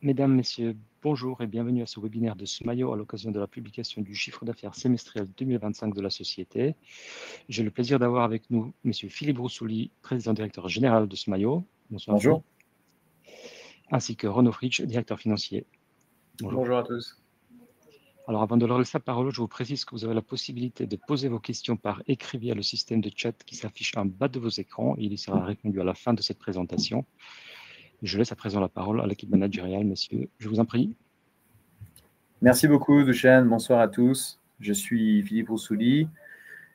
Mesdames, Messieurs, bonjour et bienvenue à ce webinaire de Smayo à l'occasion de la publication du chiffre d'affaires semestriel 2025 de la société. J'ai le plaisir d'avoir avec nous Monsieur Philippe Roussouli, président-directeur général de Smayo. Bonsoir Bonjour. Philippe. Ainsi que Renaud Fritsch, directeur financier. Bonjour. Bonjour à tous. Alors avant de leur laisser la parole, je vous précise que vous avez la possibilité de poser vos questions par écrit via le système de chat qui s'affiche en bas de vos écrans. Il y sera répondu à la fin de cette présentation. Je laisse à présent la parole à l'équipe managériale, messieurs. Je vous en prie. Merci beaucoup, Duchesne. Bonsoir à tous. Je suis Philippe Roussouli,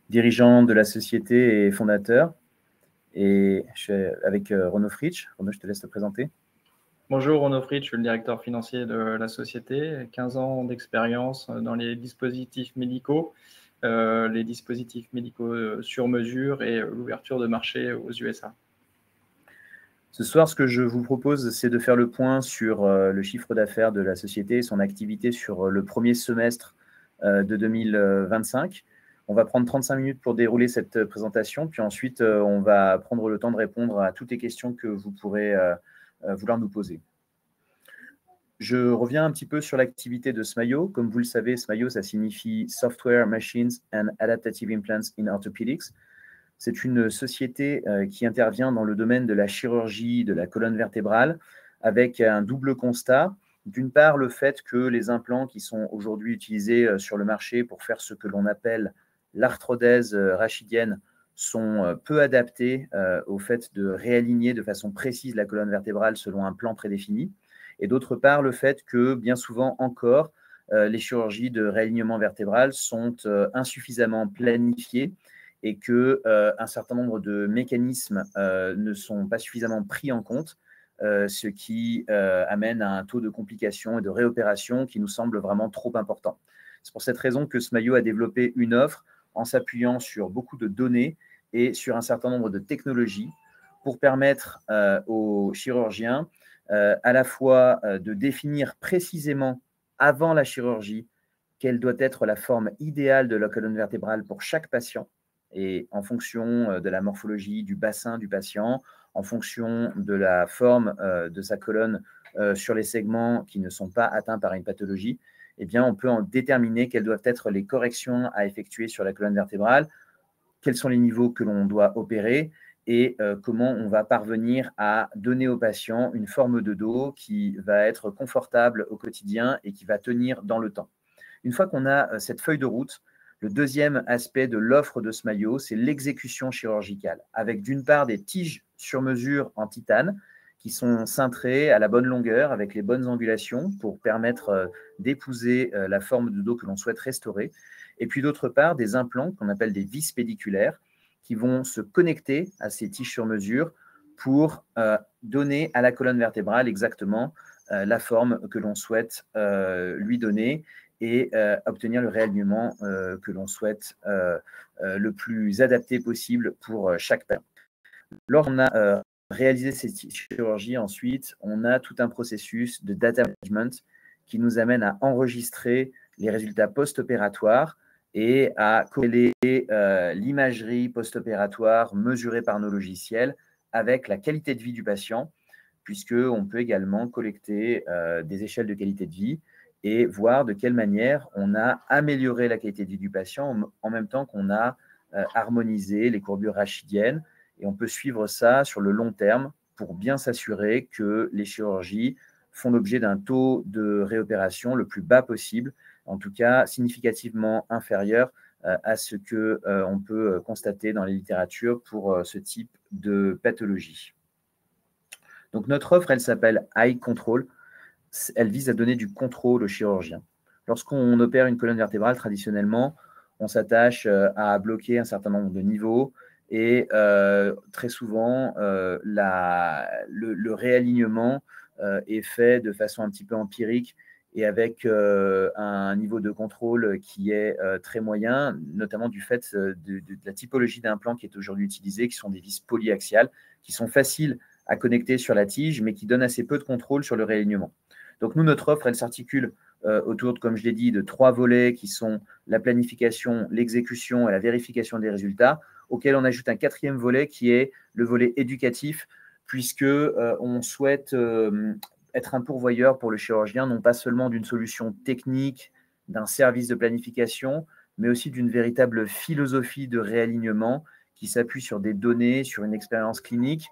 dirigeant de la société et fondateur. Et je suis avec Renaud Fritsch. Renaud, je te laisse te présenter. Bonjour, Renaud Fritsch, je suis le directeur financier de la société. 15 ans d'expérience dans les dispositifs médicaux sur mesure et l'ouverture de marché aux USA. Ce soir, ce que je vous propose, c'est de faire le point sur le chiffre d'affaires de la société et son activité sur le premier semestre de 2025. On va prendre 35 minutes pour dérouler cette présentation, puis ensuite, on va prendre le temps de répondre à toutes les questions que vous pourrez vouloir nous poser. Je reviens un petit peu sur l'activité de Smayo. Comme vous le savez, Smayo, ça signifie Software, Machines and Adaptative Implants in Orthopedics. C'est une société qui intervient dans le domaine de la chirurgie de la colonne vertébrale avec un double constat. D'une part, le fait que les implants qui sont aujourd'hui utilisés sur le marché pour faire ce que l'on appelle l'arthrodèse rachidienne sont peu adaptés au fait de réaligner de façon précise la colonne vertébrale selon un plan prédéfini. Et d'autre part, le fait que bien souvent encore, les chirurgies de réalignement vertébral sont insuffisamment planifiées et qu'un certain nombre de mécanismes ne sont pas suffisamment pris en compte, ce qui amène à un taux de complications et de réopération qui nous semble vraiment trop important. C'est pour cette raison que Smayo a développé une offre en s'appuyant sur beaucoup de données et sur un certain nombre de technologies pour permettre aux chirurgiens à la fois de définir précisément avant la chirurgie quelle doit être la forme idéale de la colonne vertébrale pour chaque patient, et en fonction de la morphologie du bassin du patient, en fonction de la forme de sa colonne sur les segments qui ne sont pas atteints par une pathologie, eh bien, on peut en déterminer quelles doivent être les corrections à effectuer sur la colonne vertébrale, quels sont les niveaux que l'on doit opérer et comment on va parvenir à donner au patient une forme de dos qui va être confortable au quotidien et qui va tenir dans le temps. Une fois qu'on a cette feuille de route, le deuxième aspect de l'offre de Smayo, c'est l'exécution chirurgicale, avec d'une part des tiges sur mesure en titane qui sont cintrées à la bonne longueur, avec les bonnes angulations pour permettre d'épouser la forme de dos que l'on souhaite restaurer, et puis d'autre part des implants qu'on appelle des vis pédiculaires qui vont se connecter à ces tiges sur mesure pour donner à la colonne vertébrale exactement la forme que l'on souhaite lui donner et obtenir le réalignement que l'on souhaite le plus adapté possible pour chaque patient. Lorsqu'on a réalisé ces chirurgies, ensuite, on a tout un processus de data management qui nous amène à enregistrer les résultats post-opératoires et à corréler l'imagerie post-opératoire mesurée par nos logiciels avec la qualité de vie du patient, puisqu'on peut également collecter des échelles de qualité de vie et voir de quelle manière on a amélioré la qualité de vie du patient en même temps qu'on a harmonisé les courbures rachidiennes. Et on peut suivre ça sur le long terme pour bien s'assurer que les chirurgies font l'objet d'un taux de réopération le plus bas possible, en tout cas significativement inférieur à ce qu'on peut constater dans les littératures pour ce type de pathologie. Donc notre offre, elle s'appelle Eye Control. Elle vise à donner du contrôle au chirurgien. Lorsqu'on opère une colonne vertébrale, traditionnellement, on s'attache à bloquer un certain nombre de niveaux et très souvent, le réalignement est fait de façon un petit peu empirique et avec un niveau de contrôle qui est très moyen, notamment du fait de la typologie d'implants qui est aujourd'hui utilisée, qui sont des vis polyaxiales, qui sont faciles à connecter sur la tige, mais qui donnent assez peu de contrôle sur le réalignement. Donc nous, notre offre, elle s'articule autour, comme je l'ai dit, de 3 volets qui sont la planification, l'exécution et la vérification des résultats, auquel on ajoute un 4e volet qui est le volet éducatif, puisque on souhaite être un pourvoyeur pour le chirurgien, non pas seulement d'une solution technique, d'un service de planification, mais aussi d'une véritable philosophie de réalignement qui s'appuie sur des données, sur une expérience clinique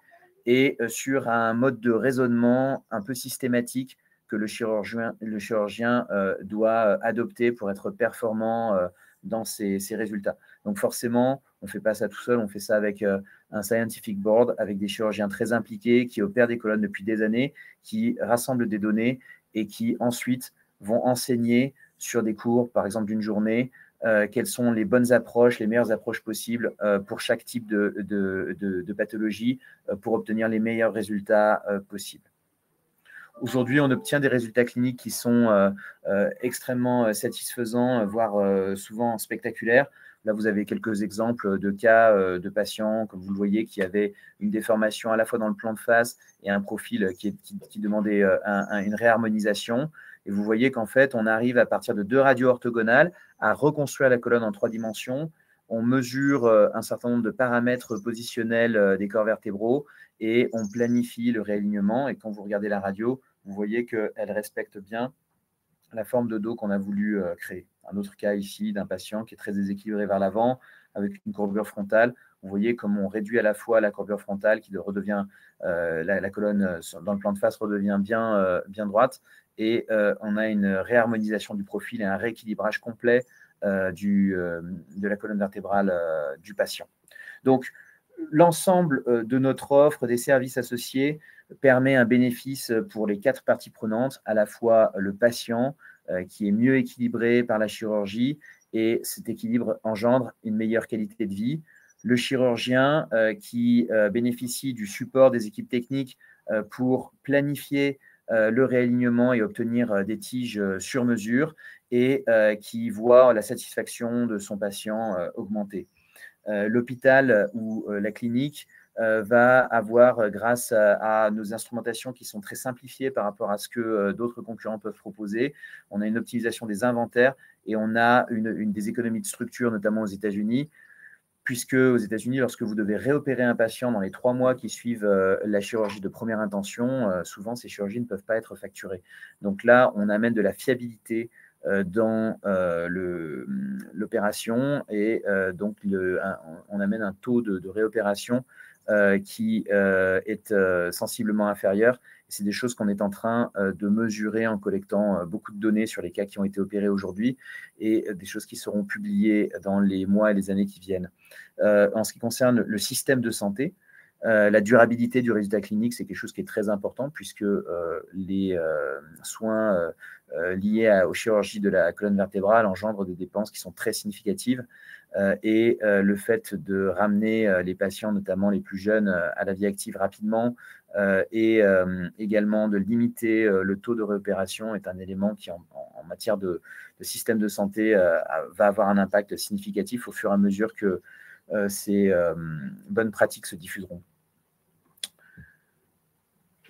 et sur un mode de raisonnement un peu systématique que le chirurgien doit adopter pour être performant dans ses résultats. Donc forcément, on ne fait pas ça tout seul, on fait ça avec un scientific board, avec des chirurgiens très impliqués qui opèrent des colonnes depuis des années, qui rassemblent des données et qui ensuite vont enseigner sur des cours, par exemple d'une journée, quelles sont les bonnes approches, les meilleures approches possibles pour chaque type de pathologie pour obtenir les meilleurs résultats possibles. Aujourd'hui, on obtient des résultats cliniques qui sont extrêmement satisfaisants, voire souvent spectaculaires. Là, vous avez quelques exemples de cas de patients, comme vous le voyez, qui avaient une déformation à la fois dans le plan de face et un profil qui demandait une réharmonisation. Et vous voyez qu'en fait, on arrive à partir de 2 radios orthogonales à reconstruire la colonne en 3 dimensions. On mesure un certain nombre de paramètres positionnels des corps vertébraux et on planifie le réalignement. Et quand vous regardez la radio, vous voyez qu'elle respecte bien la forme de dos qu'on a voulu créer. Un autre cas ici d'un patient qui est très déséquilibré vers l'avant avec une courbure frontale. Vous voyez comme on réduit à la fois la courbure frontale qui redevient, la colonne dans le plan de face redevient bien droite et on a une réharmonisation du profil et un rééquilibrage complet de la colonne vertébrale du patient. Donc, l'ensemble de notre offre des services associés permet un bénéfice pour les 4 parties prenantes, à la fois le patient qui est mieux équilibré par la chirurgie et cet équilibre engendre une meilleure qualité de vie, le chirurgien qui bénéficie du support des équipes techniques pour planifier le réalignement et obtenir des tiges sur mesure et qui voit la satisfaction de son patient augmenter. L'hôpital ou la clinique va avoir, grâce à nos instrumentations qui sont très simplifiées par rapport à ce que d'autres concurrents peuvent proposer, on a une optimisation des inventaires et on a des économies de structure, notamment aux États-Unis, puisque aux États-Unis, lorsque vous devez réopérer un patient dans les 3 mois qui suivent la chirurgie de première intention, souvent ces chirurgies ne peuvent pas être facturées. Donc là, on amène de la fiabilité dans l'opération et donc on amène un taux de réopération qui est sensiblement inférieur. C'est des choses qu'on est en train de mesurer en collectant beaucoup de données sur les cas qui ont été opérés aujourd'hui et des choses qui seront publiées dans les mois et les années qui viennent. En ce qui concerne le système de santé, la durabilité du résultat clinique, c'est quelque chose qui est très important puisque les soins liés aux chirurgies de la colonne vertébrale engendrent des dépenses qui sont très significatives et le fait de ramener les patients, notamment les plus jeunes, à la vie active rapidement et également de limiter le taux de réopération est un élément qui, en matière de système de santé, va avoir un impact significatif au fur et à mesure que ces bonnes pratiques se diffuseront.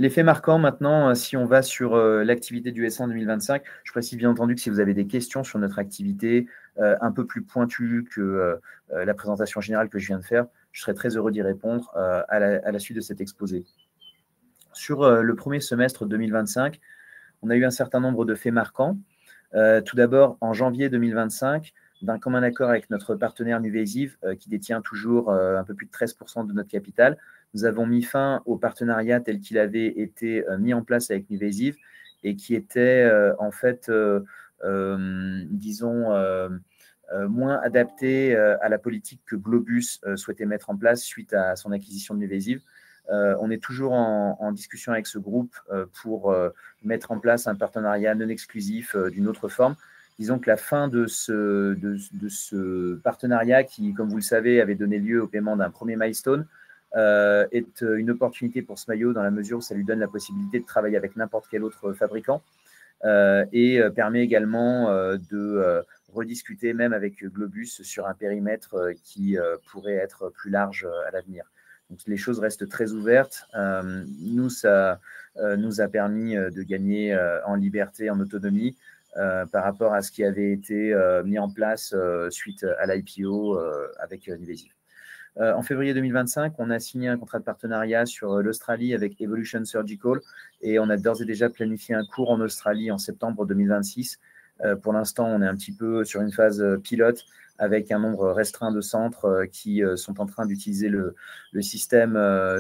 L'effet marquant maintenant, si on va sur l'activité du S1 2025, je précise bien entendu que si vous avez des questions sur notre activité un peu plus pointues que la présentation générale que je viens de faire, je serai très heureux d'y répondre à la suite de cet exposé. Sur le premier semestre 2025, on a eu un certain nombre de faits marquants. Tout d'abord, en janvier 2025, d'un commun accord avec notre partenaire Nuvasive, qui détient toujours un peu plus de 13% de notre capital, nous avons mis fin au partenariat tel qu'il avait été mis en place avec Nuvasive et qui était en fait, disons, moins adapté à la politique que Globus souhaitait mettre en place suite à son acquisition de Nuvasive. On est toujours en discussion avec ce groupe pour mettre en place un partenariat non exclusif d'une autre forme. Disons que la fin de ce partenariat qui, comme vous le savez, avait donné lieu au paiement d'un premier milestone, est une opportunité pour Smayo dans la mesure où ça lui donne la possibilité de travailler avec n'importe quel autre fabricant et permet également de rediscuter même avec Globus sur un périmètre qui pourrait être plus large à l'avenir. Donc, les choses restent très ouvertes. Nous, ça nous a permis de gagner en liberté, en autonomie par rapport à ce qui avait été mis en place suite à l'IPO avec Nuvasive. En février 2025, on a signé un contrat de partenariat sur l'Australie avec Evolution Surgical et on a d'ores et déjà planifié un cours en Australie en septembre 2026. Pour l'instant, on est un petit peu sur une phase pilote avec un nombre restreint de centres qui sont en train d'utiliser le système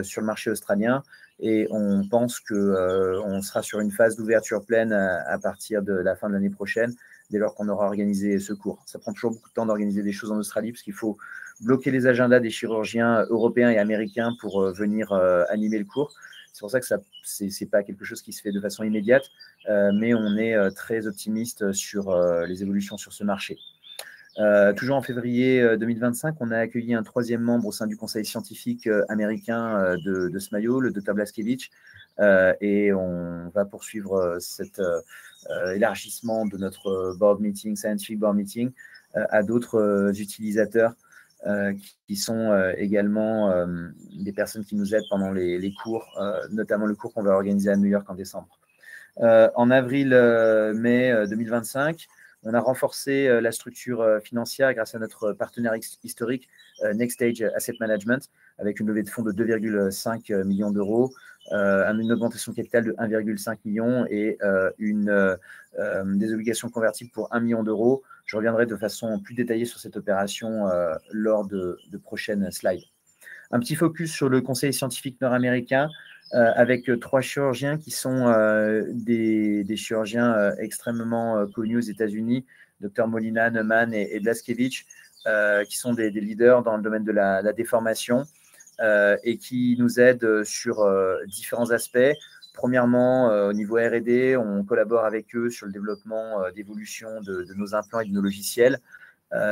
sur le marché australien. Et on pense qu'on sera sur une phase d'ouverture pleine à partir de la fin de l'année prochaine, dès lors qu'on aura organisé ce cours. Ça prend toujours beaucoup de temps d'organiser des choses en Australie, parce qu'il faut bloquer les agendas des chirurgiens européens et américains pour venir animer le cours. C'est pour ça que ce n'est pas quelque chose qui se fait de façon immédiate, mais on est très optimiste sur les évolutions sur ce marché. Toujours en février 2025, on a accueilli un troisième membre au sein du conseil scientifique américain de SMAIO, le Dr Blaskevich, et on va poursuivre cet élargissement de notre board meeting, scientific board meeting, à d'autres utilisateurs qui sont également des personnes qui nous aident pendant les cours, notamment le cours qu'on va organiser à New York en décembre. En avril-mai 2025, on a renforcé la structure financière grâce à notre partenaire historique Next Stage Asset Management, avec une levée de fonds de 2,5 millions d'euros, une augmentation de capital de 1,5 million et des obligations convertibles pour 1 million d'euros. Je reviendrai de façon plus détaillée sur cette opération lors de prochaines slides. Un petit focus sur le conseil scientifique nord-américain avec 3 chirurgiens qui sont des chirurgiens extrêmement connus aux États-Unis, Dr Molina, Neumann et Blaskevich, qui sont des leaders dans le domaine de la déformation et qui nous aident sur différents aspects. Premièrement, au niveau R&D, on collabore avec eux sur le développement d'évolution de nos implants et de nos logiciels.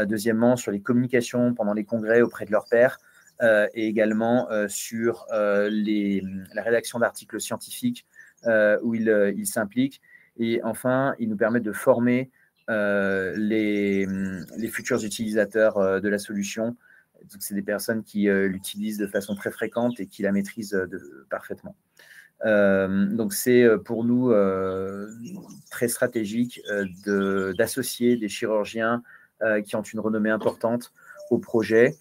Deuxièmement, sur les communications pendant les congrès auprès de leurs pairs et également sur la rédaction d'articles scientifiques où ils s'impliquent. Et enfin, ils nous permettent de former les futurs utilisateurs de la solution. C'est des personnes qui l'utilisent de façon très fréquente et qui la maîtrisent parfaitement. Donc c'est pour nous très stratégique d'associer des chirurgiens qui ont une renommée importante au projet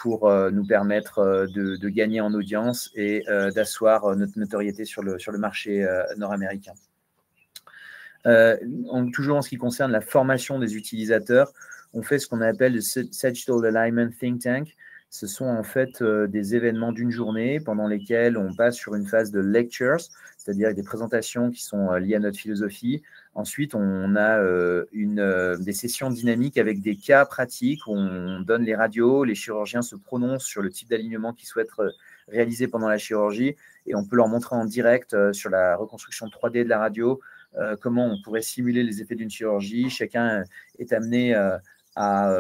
pour nous permettre de gagner en audience et d'asseoir notre notoriété sur le marché nord-américain. Toujours en ce qui concerne la formation des utilisateurs, on fait ce qu'on appelle le Sagittal Alignment Think Tank. Ce sont en fait des événements d'une journée pendant lesquels on passe sur une phase de lectures, c'est-à-dire des présentations qui sont liées à notre philosophie. Ensuite, on a des sessions dynamiques avec des cas pratiques où on donne les radios, les chirurgiens se prononcent sur le type d'alignement qu'ils souhaitent réaliser pendant la chirurgie et on peut leur montrer en direct sur la reconstruction 3D de la radio comment on pourrait simuler les effets d'une chirurgie. Chacun est amené à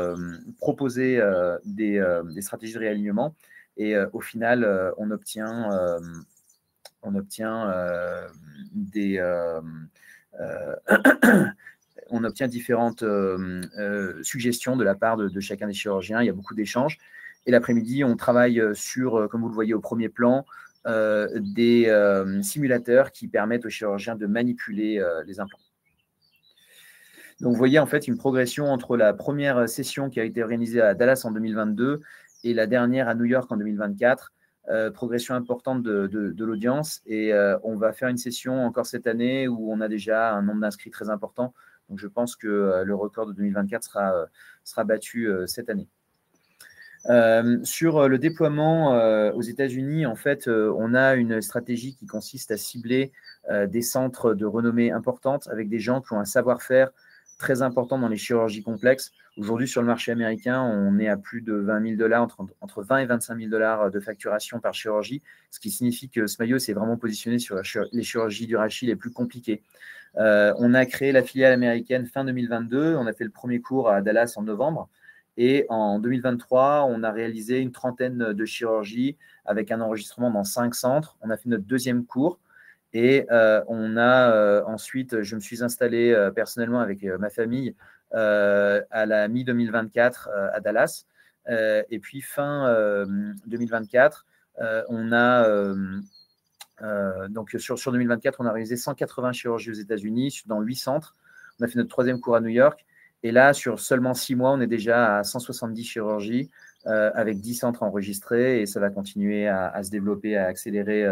proposer des stratégies de réalignement et au final on obtient différentes suggestions de la part de chacun des chirurgiens. Il y a beaucoup d'échanges et l'après-midi on travaille sur, comme vous le voyez au premier plan, des simulateurs qui permettent aux chirurgiens de manipuler les implants. Donc, vous voyez en fait une progression entre la première session qui a été organisée à Dallas en 2022 et la dernière à New York en 2024. Progression importante de l'audience et on va faire une session encore cette année où on a déjà un nombre d'inscrits très important. Donc, je pense que le record de 2024 sera battu cette année. Sur le déploiement aux États-Unis, en fait, on a une stratégie qui consiste à cibler des centres de renommée importante avec des gens qui ont un savoir-faire très important dans les chirurgies complexes. Aujourd'hui, sur le marché américain, on est à plus de 20 000 $, entre 20 et 25 000 $ de facturation par chirurgie, ce qui signifie que SMAIO s'est vraiment positionné sur les chirurgies du rachis les plus compliquées. On a créé la filiale américaine fin 2022, on a fait le premier cours à Dallas en novembre, et en 2023, on a réalisé une trentaine de chirurgies avec un enregistrement dans 5 centres. On a fait notre deuxième cours. Et on a ensuite, je me suis installé personnellement avec ma famille à la mi-2024 à Dallas. Et puis fin 2024, on a donc sur 2024, on a réalisé 180 chirurgies aux États-Unis dans 8 centres. On a fait notre troisième cours à New York. Et là, sur seulement 6 mois, on est déjà à 170 chirurgies avec 10 centres enregistrés, et ça va continuer à se développer, à accélérer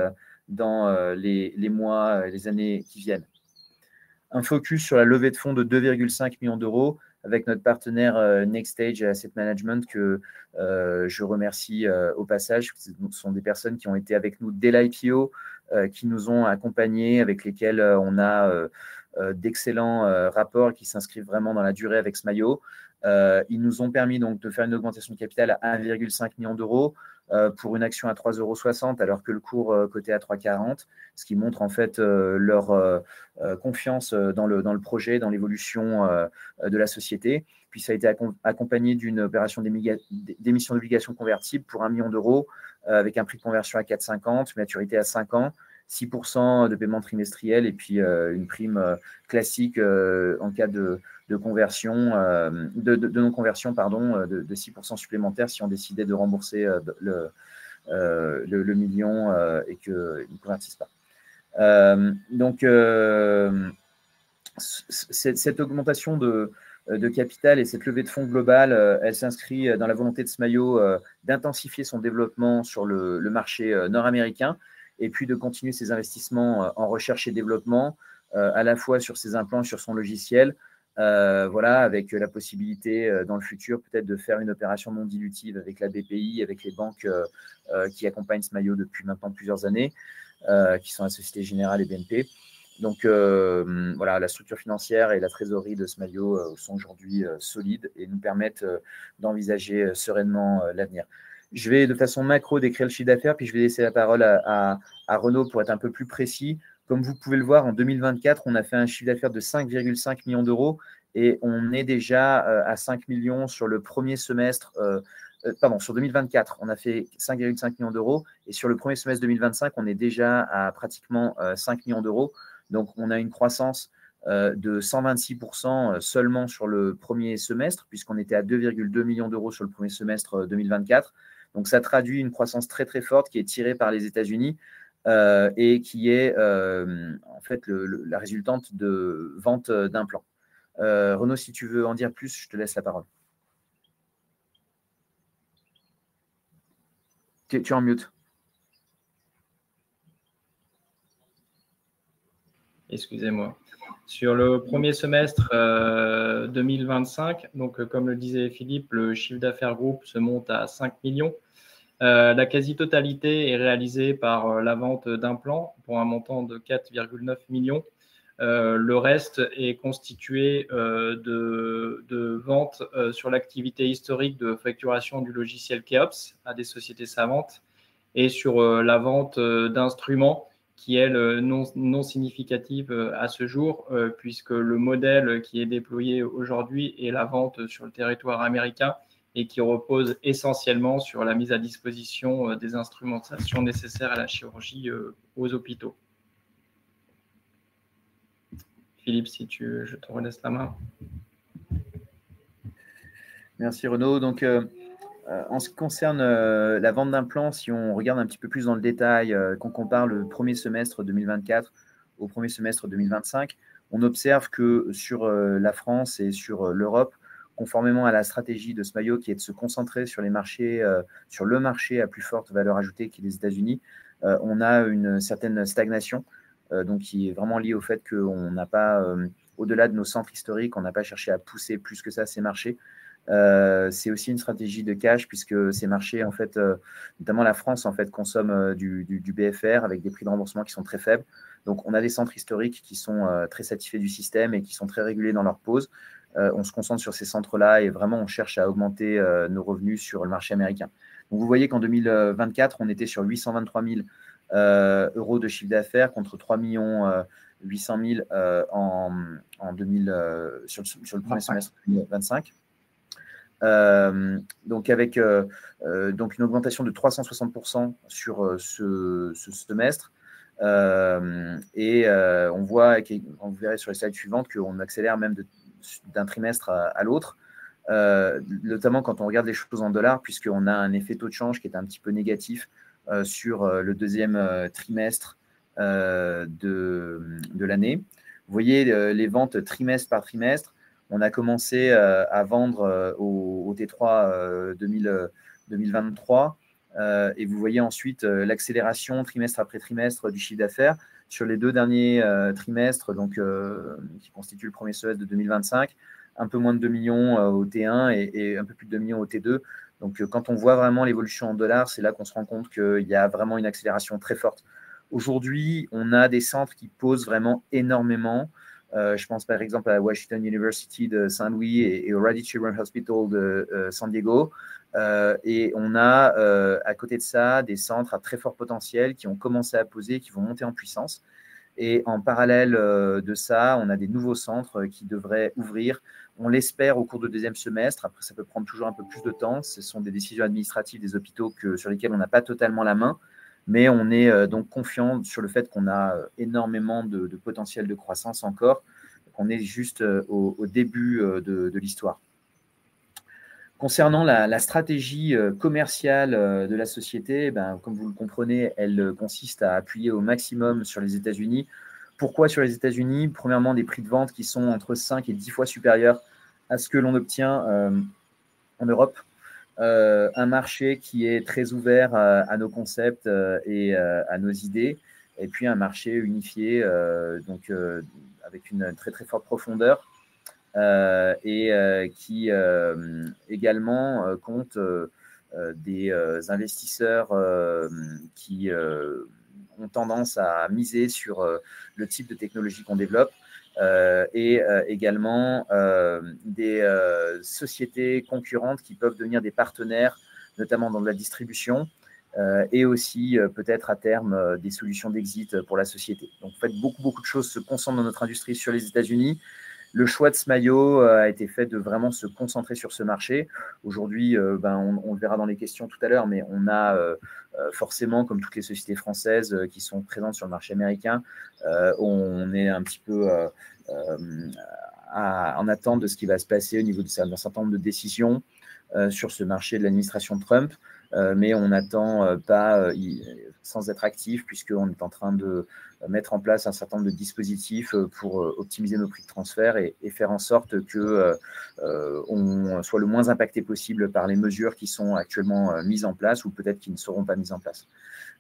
dans les mois, les années qui viennent. Un focus sur la levée de fonds de 2,5 millions d'euros avec notre partenaire Nextstage Asset Management, que je remercie au passage. Ce sont des personnes qui ont été avec nous dès l'IPO, qui nous ont accompagnés, avec lesquels on a d'excellents rapports qui s'inscrivent vraiment dans la durée avec Smayo. Ils nous ont permis donc de faire une augmentation de capital à 1,5 million d'euros pour une action à 3,60 € alors que le cours cotait à 3,40 €, ce qui montre en fait leur confiance dans le projet, dans l'évolution de la société. Puis ça a été accompagné d'une opération d'émission d'obligations convertibles pour 1 million d'euros avec un prix de conversion à 4,50 €, maturité à 5 ans, 6% de paiement trimestriel, et puis une prime classique en cas de conversion, de non-conversion, pardon, de 6% supplémentaires si on décidait de rembourser le million et qu'ils ne convertissent pas. Donc, cette augmentation de capital et cette levée de fonds globale, elle s'inscrit dans la volonté de Smayo d'intensifier son développement sur le marché nord-américain, et puis de continuer ses investissements en recherche et développement, à la fois sur ses implants, sur son logiciel, voilà, avec la possibilité dans le futur peut-être de faire une opération non dilutive avec la BPI, avec les banques qui accompagnent Smayo depuis maintenant plusieurs années, qui sont la Société Générale et BNP. Donc voilà, la structure financière et la trésorerie de Smayo sont aujourd'hui solides et nous permettent d'envisager sereinement l'avenir. Je vais de façon macro décrire le chiffre d'affaires, puis je vais laisser la parole à Renaud pour être un peu plus précis. Comme vous pouvez le voir, en 2024, on a fait un chiffre d'affaires de 5,5 millions d'euros et on est déjà à 5 millions sur le premier semestre. Pardon, sur 2024, on a fait 5,5 millions d'euros et sur le premier semestre 2025, on est déjà à pratiquement 5 millions d'euros. Donc, on a une croissance de 126% seulement sur le premier semestre, puisqu'on était à 2,2 millions d'euros sur le premier semestre 2024. Donc, ça traduit une croissance très, très forte qui est tirée par les États-Unis et qui est en fait la résultante de vente d'implants. Renaud, si tu veux en dire plus, je te laisse la parole. Tu es en mute. Excusez-moi. Sur le premier semestre 2025, donc comme le disait Philippe, le chiffre d'affaires groupe se monte à 5 millions. La quasi-totalité est réalisée par la vente d'implants pour un montant de 4,9 millions. Le reste est constitué de ventes sur l'activité historique de facturation du logiciel Keops à des sociétés savantes et sur la vente d'instruments qui est non significative à ce jour, puisque le modèle qui est déployé aujourd'hui est la vente sur le territoire américain et qui repose essentiellement sur la mise à disposition des instrumentations nécessaires à la chirurgie aux hôpitaux. Philippe, je te relaisse la main. Merci Renaud. Donc, en ce qui concerne la vente d'implants, si on regarde un petit peu plus dans le détail, qu'on compare le premier semestre 2024 au premier semestre 2025, on observe que sur la France et sur l'Europe, conformément à la stratégie de Smayo qui est de se concentrer sur les marchés, sur le marché à plus forte valeur ajoutée qui est les États-Unis, on a une certaine stagnation, donc qui est vraiment liée au fait qu'on n'a pas, au-delà de nos centres historiques, on n'a pas cherché à pousser plus que ça ces marchés. C'est aussi une stratégie de cash puisque ces marchés, en fait, notamment la France, en fait, consomme du BFR avec des prix de remboursement qui sont très faibles. Donc, on a des centres historiques qui sont très satisfaits du système et qui sont très régulés dans leur pause. On se concentre sur ces centres-là et vraiment, on cherche à augmenter nos revenus sur le marché américain. Donc, vous voyez qu'en 2024, on était sur 823 000 euros de chiffre d'affaires contre 3 800 000 sur le premier semestre 2025. Donc avec donc une augmentation de 360% sur ce semestre. Et on voit, vous verrez sur les slides suivantes, qu'on accélère même d'un trimestre à l'autre, notamment quand on regarde les choses en dollars, puisqu'on a un effet taux de change qui est un petit peu négatif sur le deuxième trimestre de l'année. Vous voyez les ventes trimestre par trimestre. On a commencé à vendre au T3 2023. Et vous voyez ensuite l'accélération trimestre après trimestre du chiffre d'affaires sur les 2 derniers trimestres, donc, qui constituent le premier semestre de 2025, un peu moins de 2 millions au T1 et un peu plus de 2 millions au T2. Donc, quand on voit vraiment l'évolution en dollars, c'est là qu'on se rend compte qu'il y a vraiment une accélération très forte. Aujourd'hui, on a des centres qui posent vraiment énormément. Je pense par exemple à Washington University de Saint-Louis et au Rady Children's Hospital de San Diego. Et on a à côté de ça des centres à très fort potentiel qui ont commencé à poser, qui vont monter en puissance. Et en parallèle de ça, on a des nouveaux centres qui devraient ouvrir. On l'espère au cours du 2e semestre. Après, ça peut prendre toujours un peu plus de temps. Ce sont des décisions administratives des hôpitaux sur lesquelles on n'a pas totalement la main. Mais on est donc confiant sur le fait qu'on a énormément de potentiel de croissance encore, qu'on est juste au début de l'histoire. Concernant la stratégie commerciale de la société, comme vous le comprenez, elle consiste à appuyer au maximum sur les États-Unis. Pourquoi sur les États-Unis? Premièrement, des prix de vente qui sont entre 5 et 10 fois supérieurs à ce que l'on obtient en Europe. Un marché qui est très ouvert à nos concepts et à nos idées, et puis un marché unifié, donc avec une très très forte profondeur, et qui également compte des investisseurs qui ont tendance à miser sur le type de technologie qu'on développe. Et également des sociétés concurrentes qui peuvent devenir des partenaires, notamment dans la distribution, et aussi peut-être à terme des solutions d'exit pour la société. Donc, en fait, beaucoup de choses se concentrent dans notre industrie sur les États-Unis. Le choix de Smayo a été fait de vraiment se concentrer sur ce marché. Aujourd'hui, on le verra dans les questions tout à l'heure, mais on a forcément, comme toutes les sociétés françaises qui sont présentes sur le marché américain, on est un petit peu en attente de ce qui va se passer au niveau d'un certain nombre de décisions sur ce marché de l'administration Trump. Mais on n'attend pas sans être actif, puisqu'on est en train de mettre en place un certain nombre de dispositifs pour optimiser nos prix de transfert et faire en sorte qu'on soit le moins impacté possible par les mesures qui sont actuellement mises en place ou peut-être qui ne seront pas mises en place.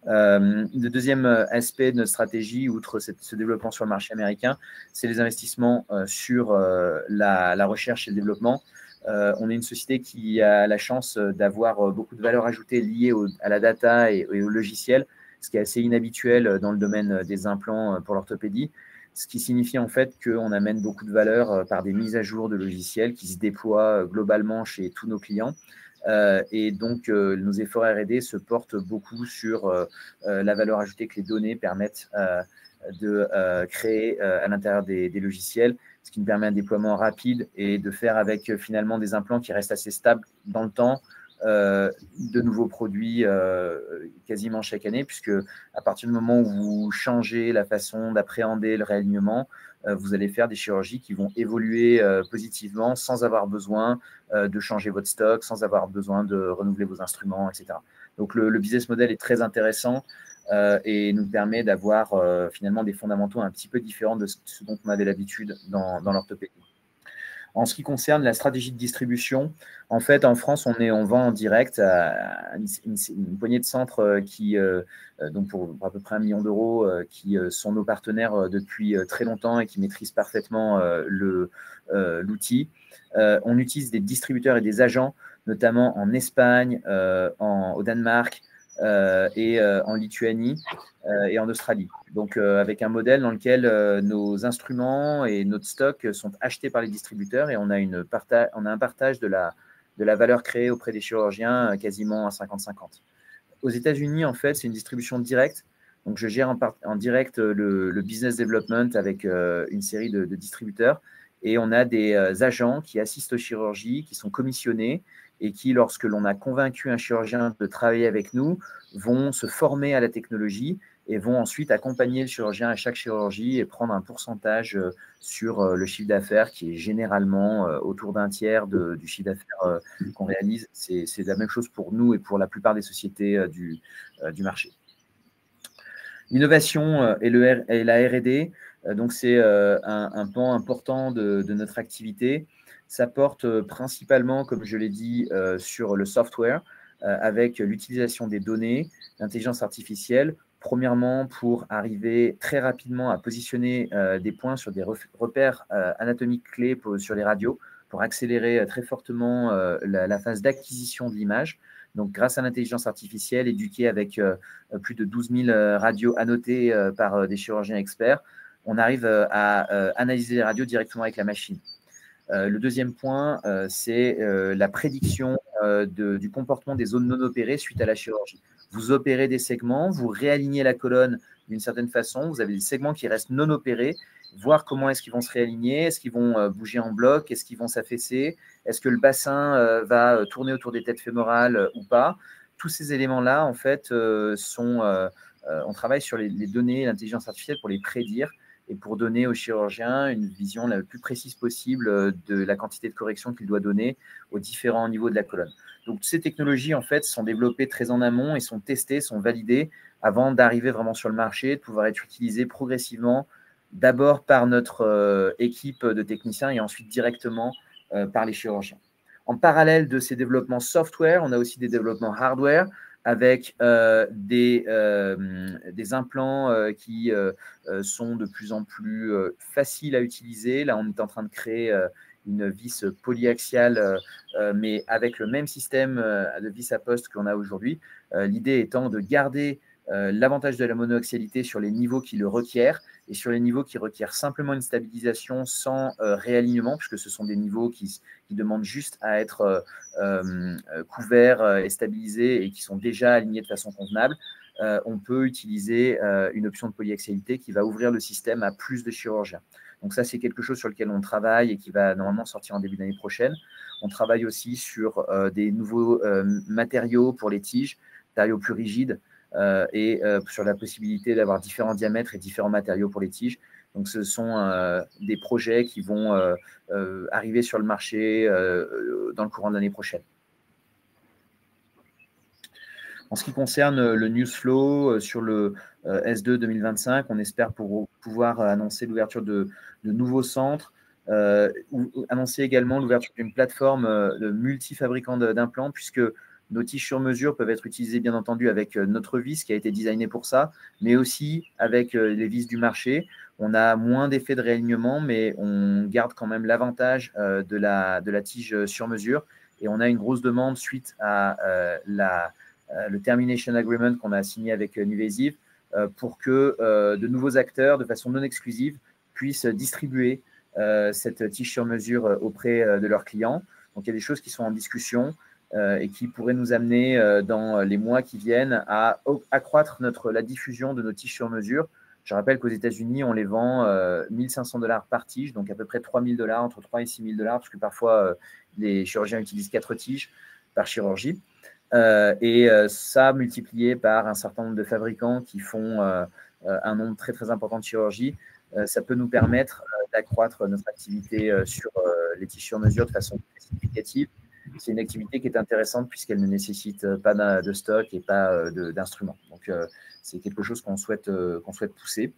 Le deuxième aspect de notre stratégie, outre ce développement sur le marché américain, c'est les investissements sur la recherche et le développement. On est une société qui a la chance d'avoir beaucoup de valeur ajoutée liée à la data et au logiciel, ce qui est assez inhabituel dans le domaine des implants pour l'orthopédie, ce qui signifie en fait qu'on amène beaucoup de valeur par des mises à jour de logiciels qui se déploient globalement chez tous nos clients. Et donc, nos efforts R&D se portent beaucoup sur la valeur ajoutée que les données permettent de créer à l'intérieur des logiciels, ce qui nous permet un déploiement rapide et de faire avec finalement des implants qui restent assez stables dans le temps, de nouveaux produits quasiment chaque année, puisque à partir du moment où vous changez la façon d'appréhender le réalignement, vous allez faire des chirurgies qui vont évoluer positivement sans avoir besoin de changer votre stock, sans avoir besoin de renouveler vos instruments, etc. Donc le business model est très intéressant et nous permet d'avoir finalement des fondamentaux un petit peu différents de ce dont on avait l'habitude dans l'orthopédie. En ce qui concerne la stratégie de distribution, en fait, en France, on vend en direct à une poignée de centres qui, donc pour à peu près 1 million d'euros, qui sont nos partenaires depuis très longtemps et qui maîtrisent parfaitement l'outil. On utilise des distributeurs et des agents, notamment en Espagne, au Danemark, et en Lituanie et en Australie. Donc, avec un modèle dans lequel nos instruments et notre stock sont achetés par les distributeurs et on a un partage de la valeur créée auprès des chirurgiens quasiment à 50-50. Aux États-Unis, en fait, c'est une distribution directe. Donc, je gère en direct le business development avec une série de distributeurs et on a des agents qui assistent aux chirurgies, qui sont commissionnés et qui, lorsque l'on a convaincu un chirurgien de travailler avec nous, vont se former à la technologie et vont ensuite accompagner le chirurgien à chaque chirurgie et prendre un pourcentage sur le chiffre d'affaires qui est généralement autour d'un tiers du chiffre d'affaires qu'on réalise. C'est la même chose pour nous et pour la plupart des sociétés du marché. L'innovation et la R&D, donc c'est un pan important de notre activité. Ça porte principalement, comme je l'ai dit, sur le software. avec l'utilisation des données, l'intelligence artificielle, premièrement pour arriver très rapidement à positionner des points sur des repères anatomiques clés sur les radios, pour accélérer très fortement la phase d'acquisition de l'image. Donc, grâce à l'intelligence artificielle, éduquée avec plus de 12 000 radios annotées par des chirurgiens experts, on arrive à analyser les radios directement avec la machine. Le deuxième point, c'est la prédiction du comportement des zones non opérées suite à la chirurgie. Vous opérez des segments, vous réalignez la colonne d'une certaine façon, vous avez des segments qui restent non opérés, voir comment est-ce qu'ils vont se réaligner, est-ce qu'ils vont bouger en bloc, est-ce qu'ils vont s'affaisser, est-ce que le bassin va tourner autour des têtes fémorales ou pas. Tous ces éléments-là, en fait, on travaille sur les données, l'intelligence artificielle pour les prédire et pour donner au chirurgien une vision la plus précise possible de la quantité de correction qu'il doit donner aux différents niveaux de la colonne. Donc, ces technologies, en fait, sont développées très en amont et sont testées, sont validées avant d'arriver vraiment sur le marché, de pouvoir être utilisées progressivement, d'abord par notre équipe de techniciens et ensuite directement par les chirurgiens. En parallèle de ces développements software, on a aussi des développements hardware avec des implants qui sont de plus en plus faciles à utiliser. Là, on est en train de créer une vis polyaxiale, mais avec le même système de vis à poste qu'on a aujourd'hui. L'idée étant de garder l'avantage de la monoaxialité sur les niveaux qui le requièrent et sur les niveaux qui requièrent simplement une stabilisation sans réalignement, puisque ce sont des niveaux qui demandent juste à être couverts et stabilisés et qui sont déjà alignés de façon convenable. On peut utiliser une option de polyaxialité qui va ouvrir le système à plus de chirurgiens. Donc ça, c'est quelque chose sur lequel on travaille et qui va normalement sortir en début d'année prochaine. On travaille aussi sur des nouveaux matériaux pour les tiges, matériaux plus rigides, et sur la possibilité d'avoir différents diamètres et différents matériaux pour les tiges. Donc, ce sont des projets qui vont arriver sur le marché dans le courant de l'année prochaine. En ce qui concerne le news flow sur le S2 2025, on espère pouvoir annoncer l'ouverture de nouveaux centres, annoncer également l'ouverture d'une plateforme de multi-fabricants d'implants, puisque nos tiges sur mesure peuvent être utilisées, bien entendu, avec notre vis qui a été designée pour ça, mais aussi avec les vis du marché. On a moins d'effets de réalignement, mais on garde quand même l'avantage de la tige sur mesure. Et on a une grosse demande suite à le Termination Agreement qu'on a signé avec NuVasive pour que de nouveaux acteurs, de façon non exclusive, puissent distribuer cette tige sur mesure auprès de leurs clients. Donc, il y a des choses qui sont en discussion et qui pourraient nous amener dans les mois qui viennent à accroître la diffusion de nos tiges sur mesure. Je rappelle qu'aux États-Unis, on les vend $1 500 par tige, donc à peu près $3 000, entre 3 et 6 000 $, parce que parfois, les chirurgiens utilisent 4 tiges par chirurgie. Et ça, multiplié par un certain nombre de fabricants qui font un nombre très, très important de chirurgies, ça peut nous permettre d'accroître notre activité sur les tiges sur mesure de façon significative. C'est une activité qui est intéressante puisqu'elle ne nécessite pas de stock et pas d'instruments. Donc, c'est quelque chose qu'on souhaite pousser.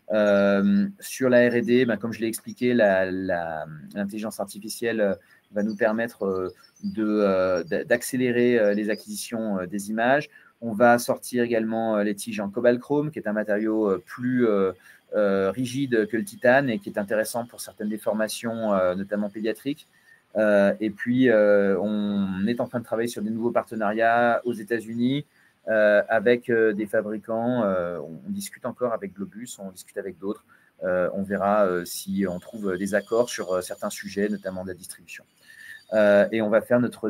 Sur la R&D, comme je l'ai expliqué, l'intelligence artificielle va nous permettre d'accélérer les acquisitions des images. On va sortir également les tiges en cobalt chrome, qui est un matériau plus rigide que le titane et qui est intéressant pour certaines déformations, notamment pédiatriques. Et puis, on est en train de travailler sur des nouveaux partenariats aux États-Unis avec des fabricants. On discute encore avec Globus, on discute avec d'autres. On verra si on trouve des accords sur certains sujets, notamment de la distribution. Et on va faire notre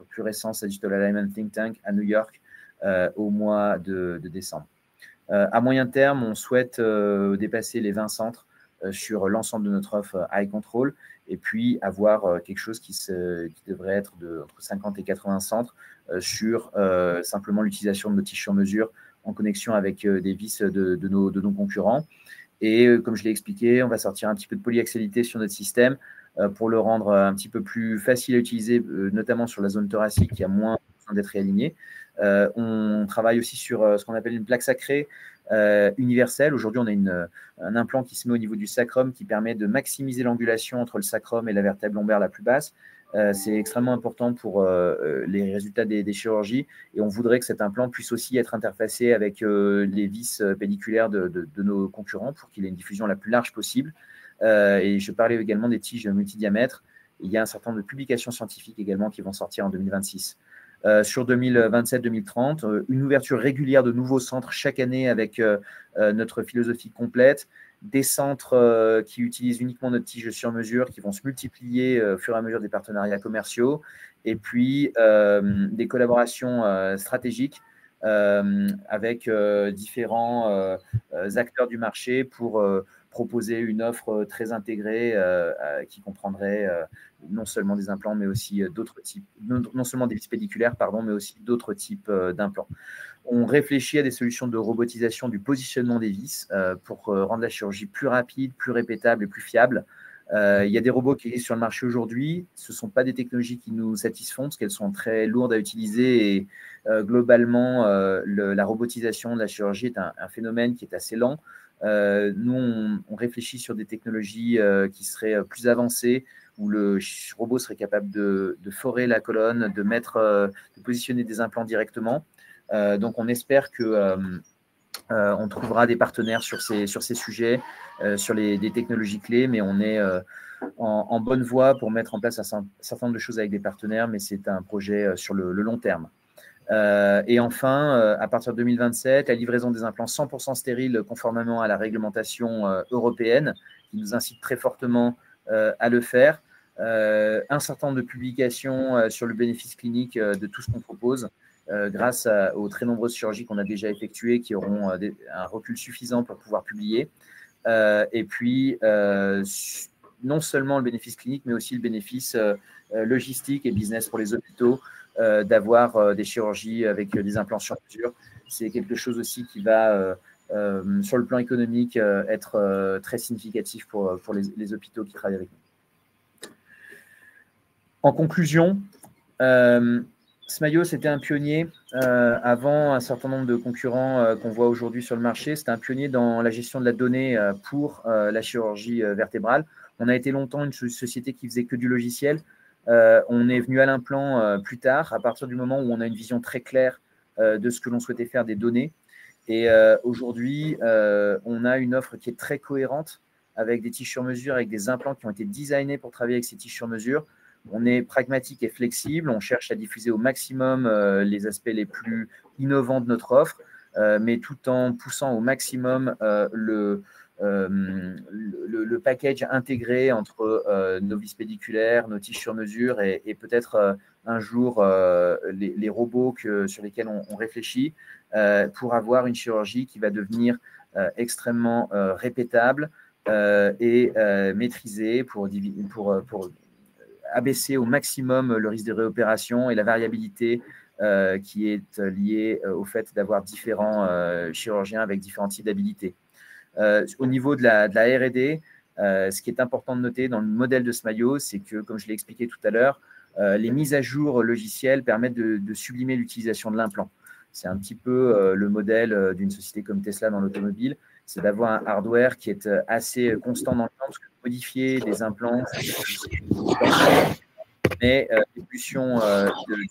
plus récent Digital Alignment Think Tank à New York au mois de décembre. À moyen terme, on souhaite dépasser les 20 centres sur l'ensemble de notre offre Eye Control et puis avoir quelque chose qui devrait être entre 50 et 80 centres sur simplement l'utilisation de nos tiges sur mesure en connexion avec des vis de nos concurrents. Et comme je l'ai expliqué, on va sortir un petit peu de polyaxialité sur notre système pour le rendre un petit peu plus facile à utiliser, notamment sur la zone thoracique qui a moins besoin d'être réalignée. On travaille aussi sur ce qu'on appelle une plaque sacrée universelle. Aujourd'hui, on a un implant qui se met au niveau du sacrum qui permet de maximiser l'angulation entre le sacrum et la vertèbre lombaire la plus basse. C'est extrêmement important pour les résultats des chirurgies et on voudrait que cet implant puisse aussi être interfacé avec les vis pelliculaires de nos concurrents pour qu'il ait une diffusion la plus large possible. Et je parlais également des tiges multidiamètres. Il y a un certain nombre de publications scientifiques également qui vont sortir en 2026. Sur 2027-2030, une ouverture régulière de nouveaux centres chaque année avec notre philosophie complète, des centres qui utilisent uniquement notre tige sur mesure, qui vont se multiplier au fur et à mesure des partenariats commerciaux, et puis des collaborations stratégiques avec différents acteurs du marché pour proposer une offre très intégrée qui comprendrait non seulement des implants, mais aussi d'autres types, non seulement des vis pelliculaires, pardon, mais aussi d'autres types d'implants. On réfléchit à des solutions de robotisation du positionnement des vis pour rendre la chirurgie plus rapide, plus répétable et plus fiable. Il y a des robots qui existent sur le marché aujourd'hui. Ce ne sont pas des technologies qui nous satisfont parce qu'elles sont très lourdes à utiliser et globalement, la robotisation de la chirurgie est un phénomène qui est assez lent. Nous, on réfléchit sur des technologies qui seraient plus avancées, où le robot serait capable de forer la colonne, de positionner des implants directement. Donc, on espère que on trouvera des partenaires sur ces sujets, sur des technologies clés, mais on est en bonne voie pour mettre en place un certain nombre de choses avec des partenaires, mais c'est un projet sur le long terme. Et enfin, à partir de 2027, la livraison des implants 100% stériles conformément à la réglementation européenne, qui nous incite très fortement à le faire. Un certain nombre de publications sur le bénéfice clinique de tout ce qu'on propose, grâce aux très nombreuses chirurgies qu'on a déjà effectuées, qui auront un recul suffisant pour pouvoir publier. Et puis, non seulement le bénéfice clinique, mais aussi le bénéfice logistique et business pour les hôpitaux, d'avoir des chirurgies avec des implants sur mesure. C'est quelque chose aussi qui va, sur le plan économique, être très significatif pour les hôpitaux qui travaillent avec nous. En conclusion, Smayo, c'était un pionnier avant un certain nombre de concurrents qu'on voit aujourd'hui sur le marché. C'était un pionnier dans la gestion de la donnée pour la chirurgie vertébrale. On a été longtemps une société qui faisait que du logiciel. On est venu à l'implant plus tard, à partir du moment où on a une vision très claire de ce que l'on souhaitait faire des données. Et aujourd'hui, on a une offre qui est très cohérente avec des tiges sur mesure, avec des implants qui ont été designés pour travailler avec ces tiges sur mesure. On est pragmatique et flexible. On cherche à diffuser au maximum les aspects les plus innovants de notre offre, mais tout en poussant au maximum le package intégré entre nos vis pelliculaires, nos tiges sur mesure et peut-être un jour les robots sur lesquels on réfléchit pour avoir une chirurgie qui va devenir extrêmement répétable et maîtrisée pour abaisser au maximum le risque de réopération et la variabilité qui est liée au fait d'avoir différents chirurgiens avec différents types d'habilités. Au niveau de la R&D, ce qui est important de noter dans le modèle de Smayo, c'est que, comme je l'ai expliqué tout à l'heure, les mises à jour logicielles permettent de sublimer l'utilisation de l'implant. C'est un petit peu le modèle d'une société comme Tesla dans l'automobile, c'est d'avoir un hardware qui est assez constant dans le temps, parce que modifier des implants, mais l'évolution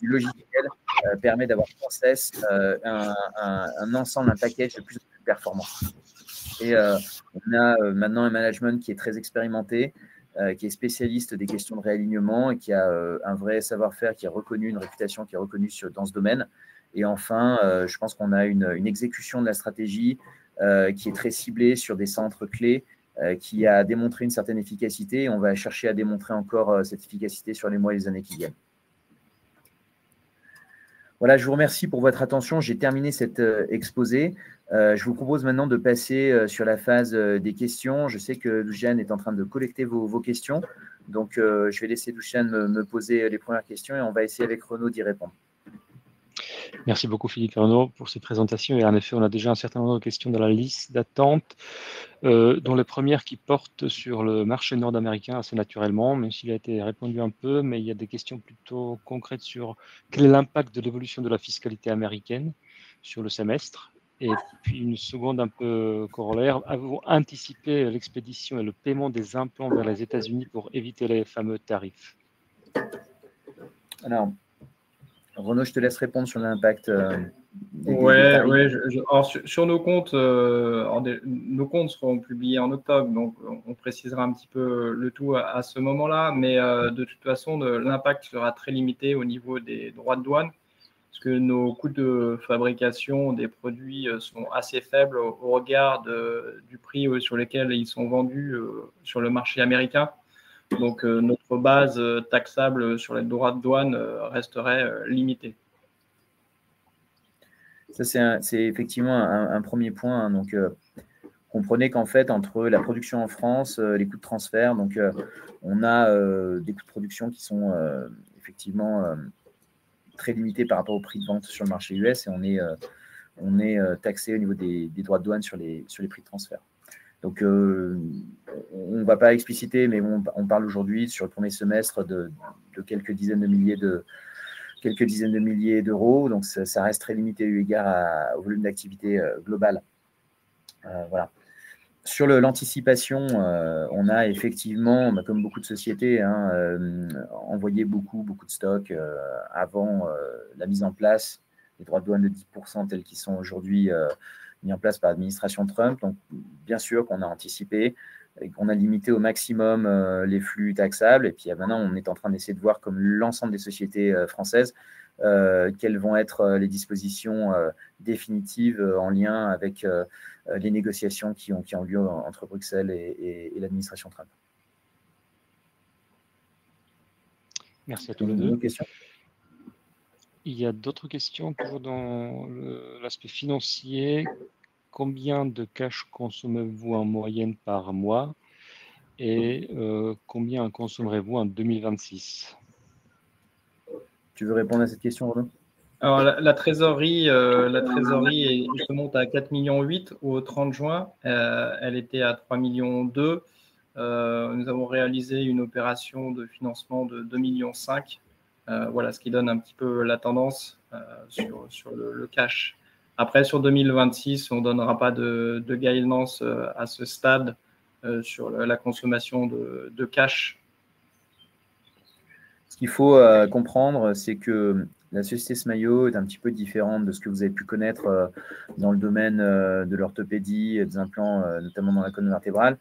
du logiciel permet d'avoir sans cesse un ensemble, un package de plus en plus performant. Et on a maintenant un management qui est très expérimenté, qui est spécialiste des questions de réalignement et qui a un vrai savoir-faire, qui est reconnu, une réputation qui est reconnue dans ce domaine. Et enfin, je pense qu'on a une exécution de la stratégie qui est très ciblée sur des centres clés, qui a démontré une certaine efficacité. Et on va chercher à démontrer encore cette efficacité sur les mois et les années qui viennent. Voilà, je vous remercie pour votre attention. J'ai terminé cet exposé. Je vous propose maintenant de passer sur la phase des questions. Je sais que Douchane est en train de collecter vos questions. Donc, je vais laisser Douchane me poser les premières questions et on va essayer avec Renaud d'y répondre. Merci beaucoup Philippe et Renaud pour ces présentations. Et en effet, on a déjà un certain nombre de questions dans la liste d'attente, dont les premières qui portent sur le marché nord-américain assez naturellement, même s'il a été répondu un peu, mais il y a des questions plutôt concrètes sur quel est l'impact de l'évolution de la fiscalité américaine sur le semestre. Et puis une seconde un peu corollaire, avez-vous anticipé l'expédition et le paiement des implants vers les États-Unis pour éviter les fameux tarifs? Alors, Renaud, je te laisse répondre sur l'impact des tarifs. Alors, sur nos comptes, nos comptes seront publiés en octobre, donc on précisera un petit peu le tout à ce moment-là, mais de toute façon, l'impact sera très limité au niveau des droits de douane, parce que nos coûts de fabrication des produits sont assez faibles au regard du prix sur lequel ils sont vendus sur le marché américain. Donc, notre base taxable sur les droits de douane resterait limitée. Ça, c'est effectivement un premier point. Hein. Donc, comprenez qu'en fait, entre la production en France, les coûts de transfert, donc on a des coûts de production qui sont effectivement très limités par rapport au prix de vente sur le marché US, et on est taxé au niveau des droits de douane sur les prix de transfert. Donc, on ne va pas expliciter, mais on parle aujourd'hui sur le premier semestre de quelques dizaines de milliers d'euros. Donc, ça reste très limité eu égard au volume d'activité global. Voilà. Sur l'anticipation, on a effectivement, comme beaucoup de sociétés, envoyé beaucoup de stocks avant la mise en place des droits de douane de 10% tels qu'ils sont aujourd'hui mis en place par l'administration Trump. Donc, bien sûr qu'on a anticipé et qu'on a limité au maximum les flux taxables. Et puis maintenant, on est en train d'essayer de voir, comme l'ensemble des sociétés françaises, quelles vont être les dispositions définitives en lien avec les négociations qui ont lieu entre Bruxelles et l'administration Trump. Merci à tous les deux. Il y a d'autres questions, toujours dans l'aspect financier. Combien de cash consommez-vous en moyenne par mois et combien en consommerez-vous en 2026? Tu veux répondre à cette question, Renaud? Alors, la trésorerie se monte à 4,8 millions au 30 juin. Elle était à 3,2 millions. Nous avons réalisé une opération de financement de 2,5 millions. Voilà ce qui donne un petit peu la tendance sur le cash. Après, sur 2026, on ne donnera pas de guidance à ce stade sur la consommation de cash. Ce qu'il faut comprendre, c'est que la société Smayo est un petit peu différente de ce que vous avez pu connaître dans le domaine de l'orthopédie, des implants, notamment dans la colonne vertébrale,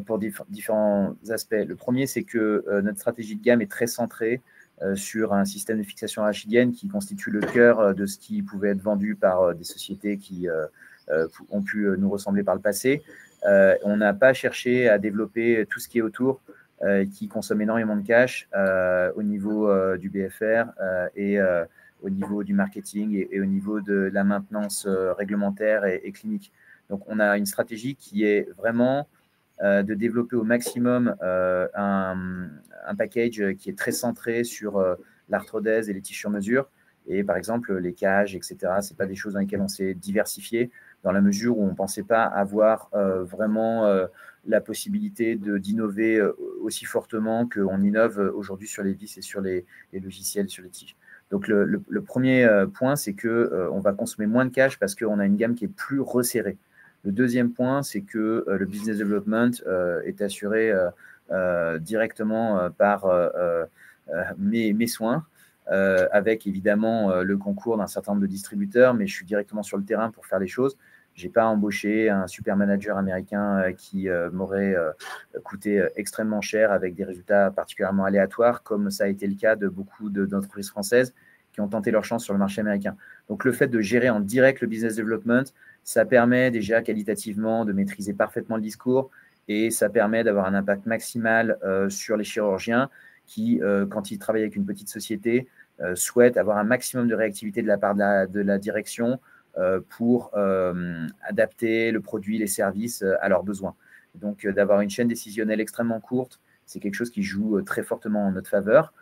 pour différents aspects. Le premier, c'est que notre stratégie de gamme est très centrée sur un système de fixation rachidienne qui constitue le cœur de ce qui pouvait être vendu par des sociétés qui ont pu nous ressembler par le passé. On n'a pas cherché à développer tout ce qui est autour, qui consomme énormément de cash au niveau du BFR et au niveau du marketing et au niveau de la maintenance réglementaire et clinique. Donc, on a une stratégie qui est vraiment de développer au maximum un package qui est très centré sur l'arthrodèse et les tissus sur mesure. Et par exemple, les cages, etc., ce n'est pas des choses dans lesquelles on s'est diversifié, dans la mesure où on ne pensait pas avoir vraiment la possibilité d'innover aussi fortement qu'on innove aujourd'hui sur les vis et sur les logiciels, sur les tiges. Donc, le premier point, c'est qu'on va consommer moins de cash parce qu'on a une gamme qui est plus resserrée. Le deuxième point, c'est que le business development est assuré directement par mes soins, avec évidemment le concours d'un certain nombre de distributeurs, mais je suis directement sur le terrain pour faire les choses. Je n'ai pas embauché un super manager américain qui m'aurait coûté extrêmement cher avec des résultats particulièrement aléatoires, comme ça a été le cas de beaucoup d'entreprises françaises qui ont tenté leur chance sur le marché américain. Donc, le fait de gérer en direct le business development, ça permet déjà qualitativement de maîtriser parfaitement le discours et ça permet d'avoir un impact maximal sur les chirurgiens qui, quand ils travaillent avec une petite société, souhaitent avoir un maximum de réactivité de la part de la direction pour adapter le produit, les services à leurs besoins. Donc, d'avoir une chaîne décisionnelle extrêmement courte, c'est quelque chose qui joue très fortement en notre faveur.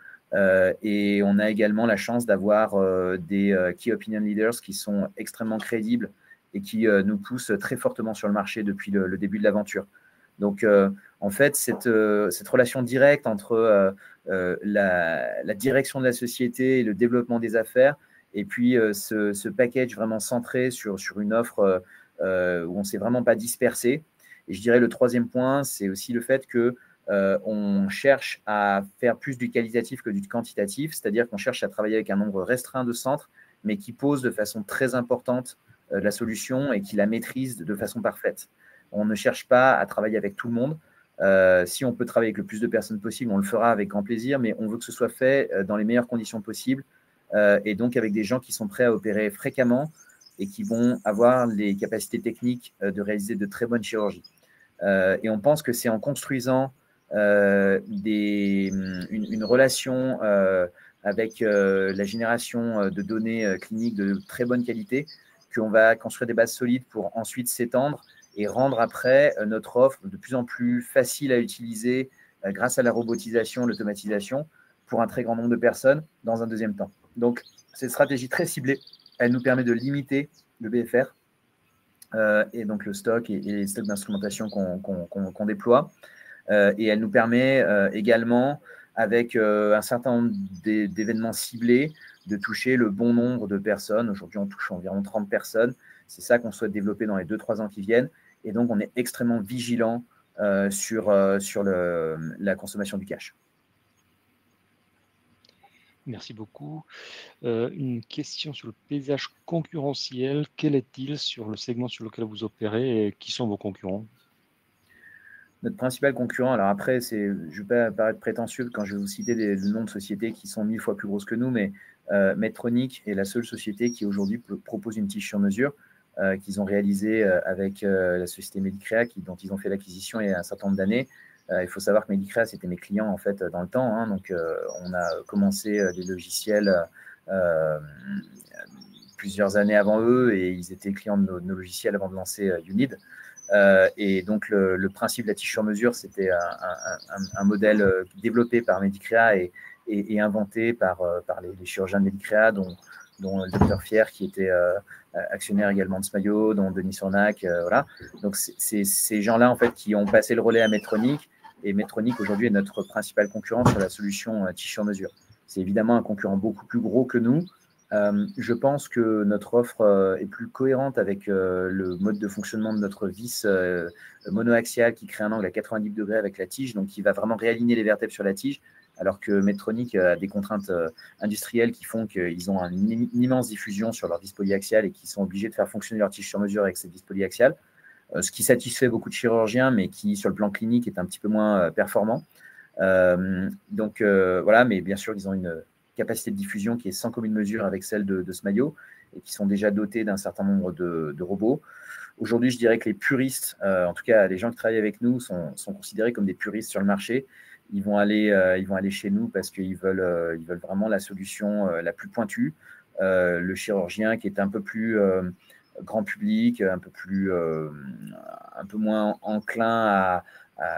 Et on a également la chance d'avoir des key opinion leaders qui sont extrêmement crédibles et qui nous poussent très fortement sur le marché depuis le début de l'aventure. Donc, en fait, cette relation directe entre la direction de la société et le développement des affaires, et puis ce package vraiment centré sur une offre où on ne s'est vraiment pas dispersé. Et je dirais le troisième point, c'est aussi le fait que on cherche à faire plus du qualitatif que du quantitatif, c'est-à-dire qu'on cherche à travailler avec un nombre restreint de centres, mais qui posent de façon très importante la solution et qui la maîtrisent de façon parfaite. On ne cherche pas à travailler avec tout le monde. Si on peut travailler avec le plus de personnes possible, on le fera avec grand plaisir, mais on veut que ce soit fait dans les meilleures conditions possibles et donc avec des gens qui sont prêts à opérer fréquemment et qui vont avoir les capacités techniques de réaliser de très bonnes chirurgies. Et on pense que c'est en construisant une relation avec la génération de données cliniques de très bonne qualité qu'on va construire des bases solides pour ensuite s'étendre et rendre après notre offre de plus en plus facile à utiliser grâce à la robotisation, l'automatisation pour un très grand nombre de personnes dans un deuxième temps. Donc, cette stratégie très ciblée, elle nous permet de limiter le BFR et donc le stock et les stocks d'instrumentation qu'on déploie. Et elle nous permet également, avec un certain nombre d'événements ciblés, de toucher le bon nombre de personnes. Aujourd'hui, on touche environ 30 personnes. C'est ça qu'on souhaite développer dans les 2-3 ans qui viennent. Et donc, on est extrêmement vigilant sur la consommation du cash. Merci beaucoup. Une question sur le paysage concurrentiel. Quel est-il sur le segment sur lequel vous opérez et qui sont vos concurrents? Notre principal concurrent, alors après, je ne vais pas paraître prétentieux quand je vais vous citer le nom de sociétés qui sont 1000 fois plus grosses que nous, mais Medtronic est la seule société qui aujourd'hui propose une tige sur mesure qu'ils ont réalisée avec la société Medicrea dont ils ont fait l'acquisition il y a un certain nombre d'années. Il faut savoir que Medicrea, c'était mes clients en fait dans le temps. Hein, donc, on a commencé des logiciels plusieurs années avant eux et ils étaient clients de nos logiciels avant de lancer Unid. Et donc, le principe de la tige sur mesure, c'était un modèle développé par Medicrea et inventé par les chirurgiens de Medicrea, dont le docteur Fier, qui était actionnaire également de Smayo, dont Denis Sornac. Voilà. Donc, c'est ces gens-là, en fait, qui ont passé le relais à Medtronic. Et Medtronic, aujourd'hui, est notre principal concurrent sur la solution tige sur mesure. C'est évidemment un concurrent beaucoup plus gros que nous. Je pense que notre offre est plus cohérente avec le mode de fonctionnement de notre vis monoaxiale qui crée un angle à 90 degrés avec la tige, donc qui va vraiment réaligner les vertèbres sur la tige, alors que Medtronic a des contraintes industrielles qui font qu'ils ont une immense diffusion sur leur vis polyaxiale et qui sont obligés de faire fonctionner leur tige sur mesure avec cette vis polyaxiale, ce qui satisfait beaucoup de chirurgiens, mais qui, sur le plan clinique, est un petit peu moins performant. Donc voilà, mais bien sûr, ils ont une capacité de diffusion qui est sans commune mesure avec celle de Smayo et qui sont déjà dotés d'un certain nombre de robots. Aujourd'hui, je dirais que les puristes, en tout cas les gens qui travaillent avec nous, sont considérés comme des puristes sur le marché. Ils vont aller chez nous parce qu'ils veulent vraiment la solution la plus pointue. Le chirurgien qui est un peu plus grand public, un peu moins enclin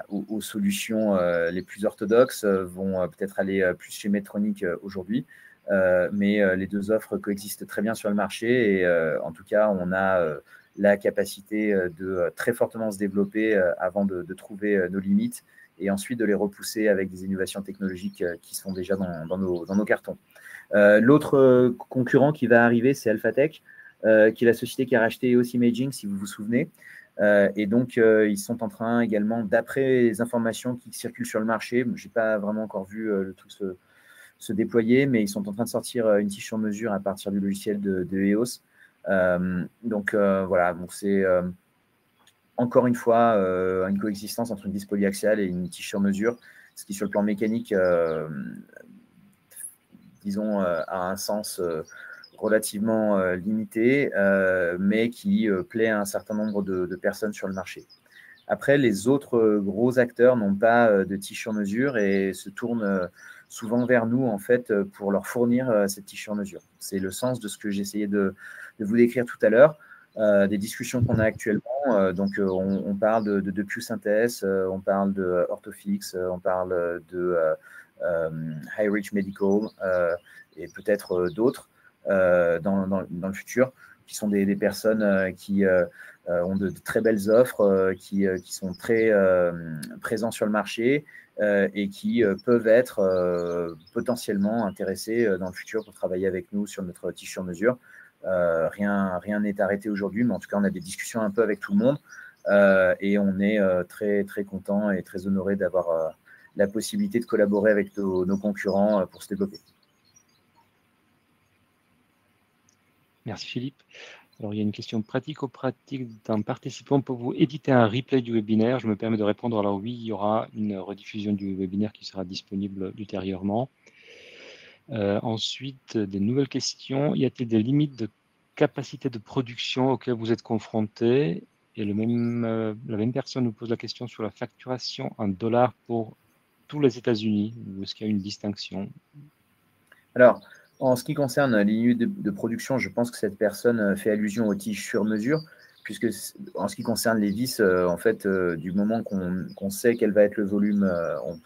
aux solutions les plus orthodoxes vont peut-être aller plus chez Medtronic aujourd'hui. Mais les deux offres coexistent très bien sur le marché et en tout cas, on a la capacité de très fortement se développer avant de trouver nos limites et ensuite de les repousser avec des innovations technologiques qui sont déjà dans nos cartons. L'autre concurrent qui va arriver, c'est Alphatec, qui est la société qui a racheté EOS Imaging, si vous vous souvenez. Et donc, ils sont en train également, d'après les informations qui circulent sur le marché, je n'ai pas vraiment encore vu le truc se déployer, mais ils sont en train de sortir une tige sur mesure à partir du logiciel de EOS. Donc, voilà, donc c'est encore une fois une coexistence entre une vis polyaxiale et une tige sur mesure, ce qui, sur le plan mécanique, disons, a un sens relativement limité, mais qui plaît à un certain nombre de personnes sur le marché. Après, les autres gros acteurs n'ont pas de tige sur mesure et se tournent souvent vers nous en fait pour leur fournir cette tige sur mesure. C'est le sens de ce que j'essayais de vous décrire tout à l'heure, des discussions qu'on a actuellement. Donc, on parle de Q-Synthèse, on parle de Orthofix, on parle de High Reach Medical et peut-être d'autres dans le futur, qui sont des personnes qui ont de très belles offres, qui sont très présents sur le marché et qui peuvent être potentiellement intéressés dans le futur pour travailler avec nous sur notre tige sur mesure. Rien n'est arrêté aujourd'hui, mais en tout cas, on a des discussions un peu avec tout le monde. et on est très, très content et très honoré d'avoir la possibilité de collaborer avec nos concurrents pour se développer. Merci Philippe. Alors, il y a une question pratico-pratique d'un participant. Pouvez-vous éditer un replay du webinaire? Je me permets de répondre. Alors oui, il y aura une rediffusion du webinaire qui sera disponible ultérieurement. Ensuite, des nouvelles questions. Y a-t-il des limites de capacité de production auxquelles vous êtes confrontés? Et la même personne nous pose la question sur la facturation en dollars pour tous les États-Unis. Est-ce qu'il y a une distinction? Alors, en ce qui concerne les limites de production, je pense que cette personne fait allusion aux tiges sur mesure, puisque en ce qui concerne les vis, en fait, du moment qu'on sait quel va être le volume, on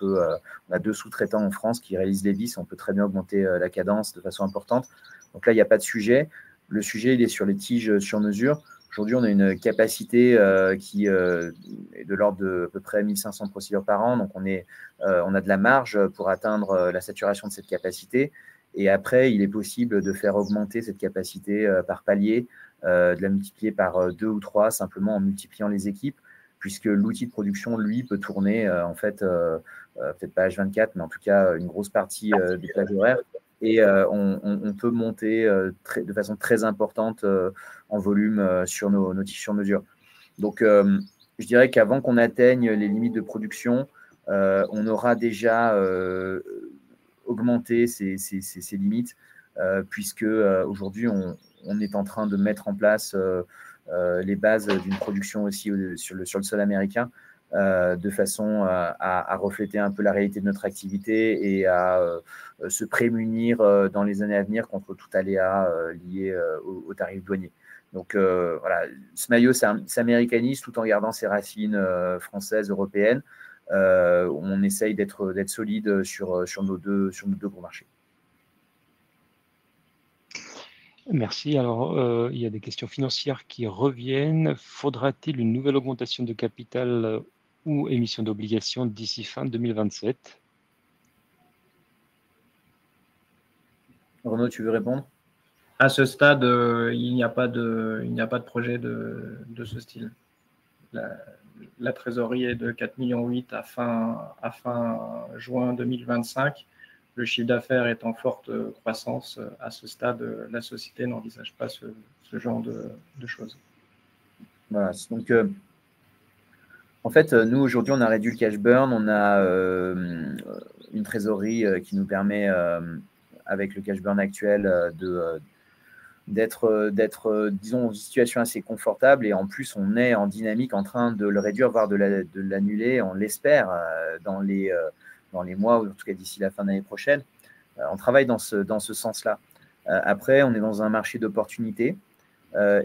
a 2 sous-traitants en France qui réalisent les vis, on peut très bien augmenter la cadence de façon importante. Donc là, il n'y a pas de sujet. Le sujet, il est sur les tiges sur mesure. Aujourd'hui, on a une capacité qui est de l'ordre de à peu près 1500 procédures par an. Donc, on a de la marge pour atteindre la saturation de cette capacité. Et après, il est possible de faire augmenter cette capacité par palier, de la multiplier par 2 ou 3, simplement en multipliant les équipes, puisque l'outil de production, lui, peut tourner, en fait, peut-être pas H24, mais en tout cas, une grosse partie des plages horaires. Et on peut monter de façon très importante en volume sur nos tiges sur mesure. Donc, je dirais qu'avant qu'on atteigne les limites de production, on aura déjà augmenté ces limites, puisque aujourd'hui, on est en train de mettre en place les bases d'une production aussi sur le sol américain, de façon à refléter un peu la réalité de notre activité et à se prémunir dans les années à venir contre tout aléa lié aux tarifs douaniers. Donc voilà, Smayo s'américanise tout en gardant ses racines françaises, européennes. On essaye d'être solide sur nos deux gros marchés. Merci. Alors, il y a des questions financières qui reviennent. Faudra-t-il une nouvelle augmentation de capital ou émission d'obligations d'ici fin 2027? Renaud, tu veux répondre? À ce stade, il n'y a pas de projet de ce style. La trésorerie est de 4,8 millions à fin juin 2025. Le chiffre d'affaires est en forte croissance. À ce stade, la société n'envisage pas ce genre de choses. Voilà. Donc, en fait, nous, aujourd'hui, on a réduit le cash burn. On a une trésorerie qui nous permet, avec le cash burn actuel, d'être, disons, en situation assez confortable. Et en plus, on est en dynamique en train de le réduire, voire de l'annuler, on l'espère, dans les mois, ou en tout cas d'ici la fin de l'année prochaine. On travaille dans ce sens-là. Après, on est dans un marché d'opportunités.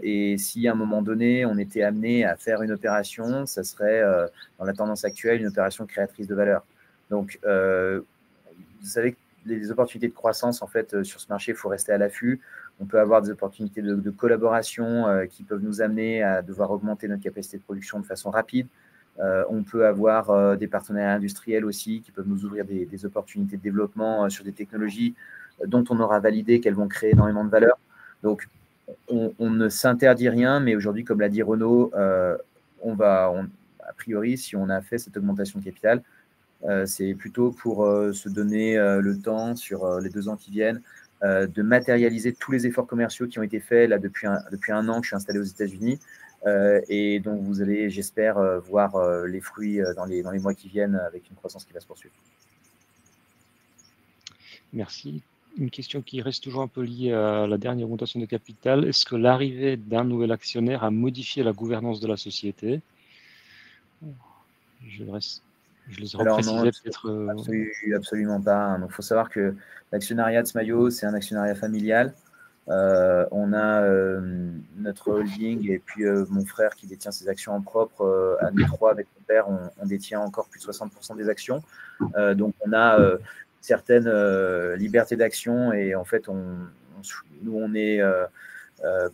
Et si à un moment donné, on était amené à faire une opération, ça serait, dans la tendance actuelle, une opération créatrice de valeur. Donc, vous savez que les opportunités de croissance, en fait, sur ce marché, il faut rester à l'affût. On peut avoir des opportunités de collaboration qui peuvent nous amener à devoir augmenter notre capacité de production de façon rapide. On peut avoir des partenariats industriels aussi qui peuvent nous ouvrir des opportunités de développement sur des technologies dont on aura validé qu'elles vont créer énormément de valeur. Donc, on ne s'interdit rien, mais aujourd'hui, comme l'a dit Renaud, a priori, si on a fait cette augmentation de capital, c'est plutôt pour se donner le temps sur les 2 ans qui viennent de matérialiser tous les efforts commerciaux qui ont été faits là depuis un an que je suis installé aux États-Unis, et donc vous allez, j'espère, voir les fruits dans les mois qui viennent avec une croissance qui va se poursuivre. Merci. Une question qui reste toujours un peu liée à la dernière augmentation de capital. Est-ce que l'arrivée d'un nouvel actionnaire a modifié la gouvernance de la société? Je les repréciser peut-être. Absolument pas. Donc, il faut savoir que l'actionnariat de Smayo, c'est un actionnariat familial. On a notre holding et puis mon frère qui détient ses actions en propre. À nous 3, avec mon père, on détient encore plus de 60% des actions. Donc, on a certaines libertés d'action et en fait, nous, on est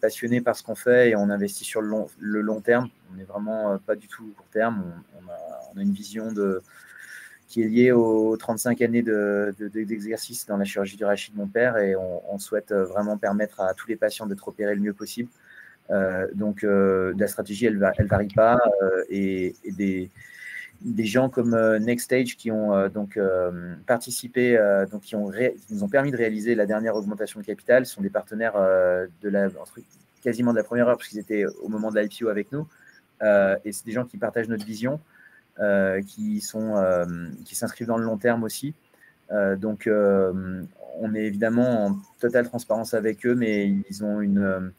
passionné par ce qu'on fait et on investit sur le long terme. On n'est vraiment pas du tout court terme. On a une vision qui est liée aux 35 années d'exercice dans la chirurgie du rachis de mon père et on souhaite vraiment permettre à tous les patients d'être opérés le mieux possible. Donc, la stratégie, elle varie pas. Et des gens comme Next Stage qui ont participé, donc qui nous ont permis de réaliser la dernière augmentation de capital, sont des partenaires quasiment de la première heure, parce qu'ils étaient au moment de l'IPO avec nous. Et c'est des gens qui partagent notre vision, qui s'inscrivent dans le long terme aussi. Donc, on est évidemment en totale transparence avec eux, mais ils ont une